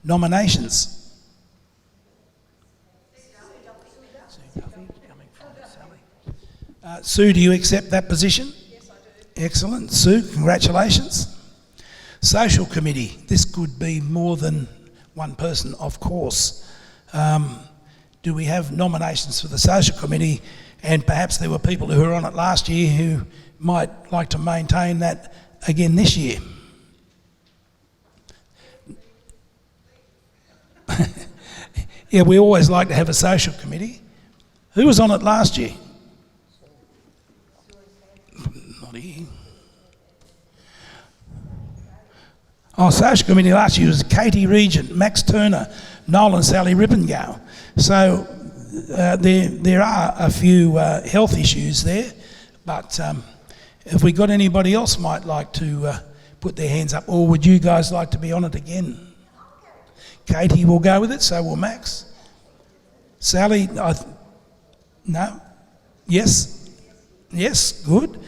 Nominations. Sue, do you accept that position? Yes, I do. Excellent. Sue, congratulations. Social Committee. This could be more than one person, of course. Do we have nominations for the Social Committee? And perhaps there were people who were on it last year who might like to maintain that again this year. Yeah, we always like to have a Social Committee. Who was on it last year? Social Committee last year was Katie Regent, Max Turner, Noel and Sally Rippengale. So there are a few health issues there, but if we got anybody else might like to put their hands up, or would you guys like to be on it again? Katie will go with it, so will Max. Sally, no? Yes? Yes, good.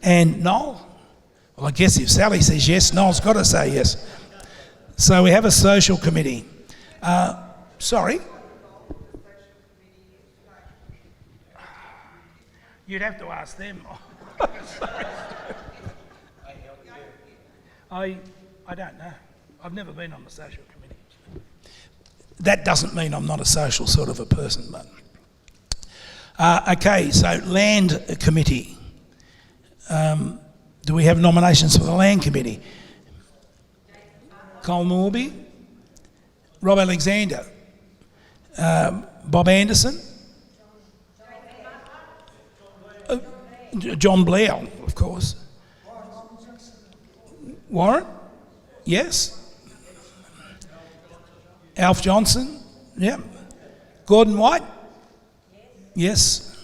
And Noel? Well, I guess if Sally says yes, Noel's got to say yes. So we have a social committee. Sorry? You'd have to ask them. Sorry. I don't know. I've never been on the social committee. That doesn't mean I'm not a social sort of a person, but... okay, so land committee. Do we have nominations for the land committee? Cole Morby, Rob Alexander, Bob Anderson, John Blair, of course. Warren? Yes. Alf Johnson? Yep. Gordon White? Yes.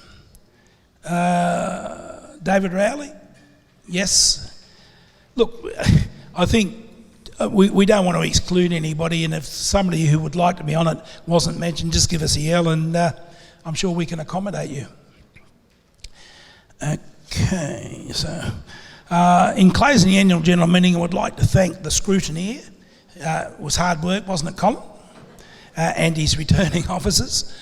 David Rowley? Yes. Look, I think we don't want to exclude anybody, and if somebody who would like to be on it wasn't mentioned, just give us a yell and I'm sure we can accommodate you. Okay, so in closing the annual general meeting, I would like to thank the scrutineer. It was hard work, wasn't it, Colin? And his returning officers.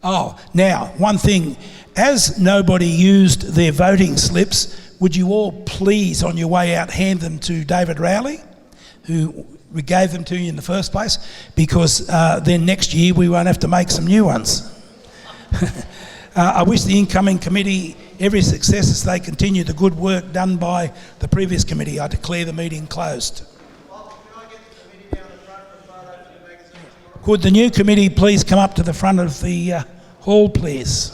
Oh, now, one thing. As nobody used their voting slips, would you all please, on your way out, hand them to David Rowley, who we gave them to you in the first place, because then next year we won't have to make some new ones. I wish the incoming committee every success as they continue the good work done by the previous committee. I declare the meeting closed. Could the new committee please come up to the front of the hall, please?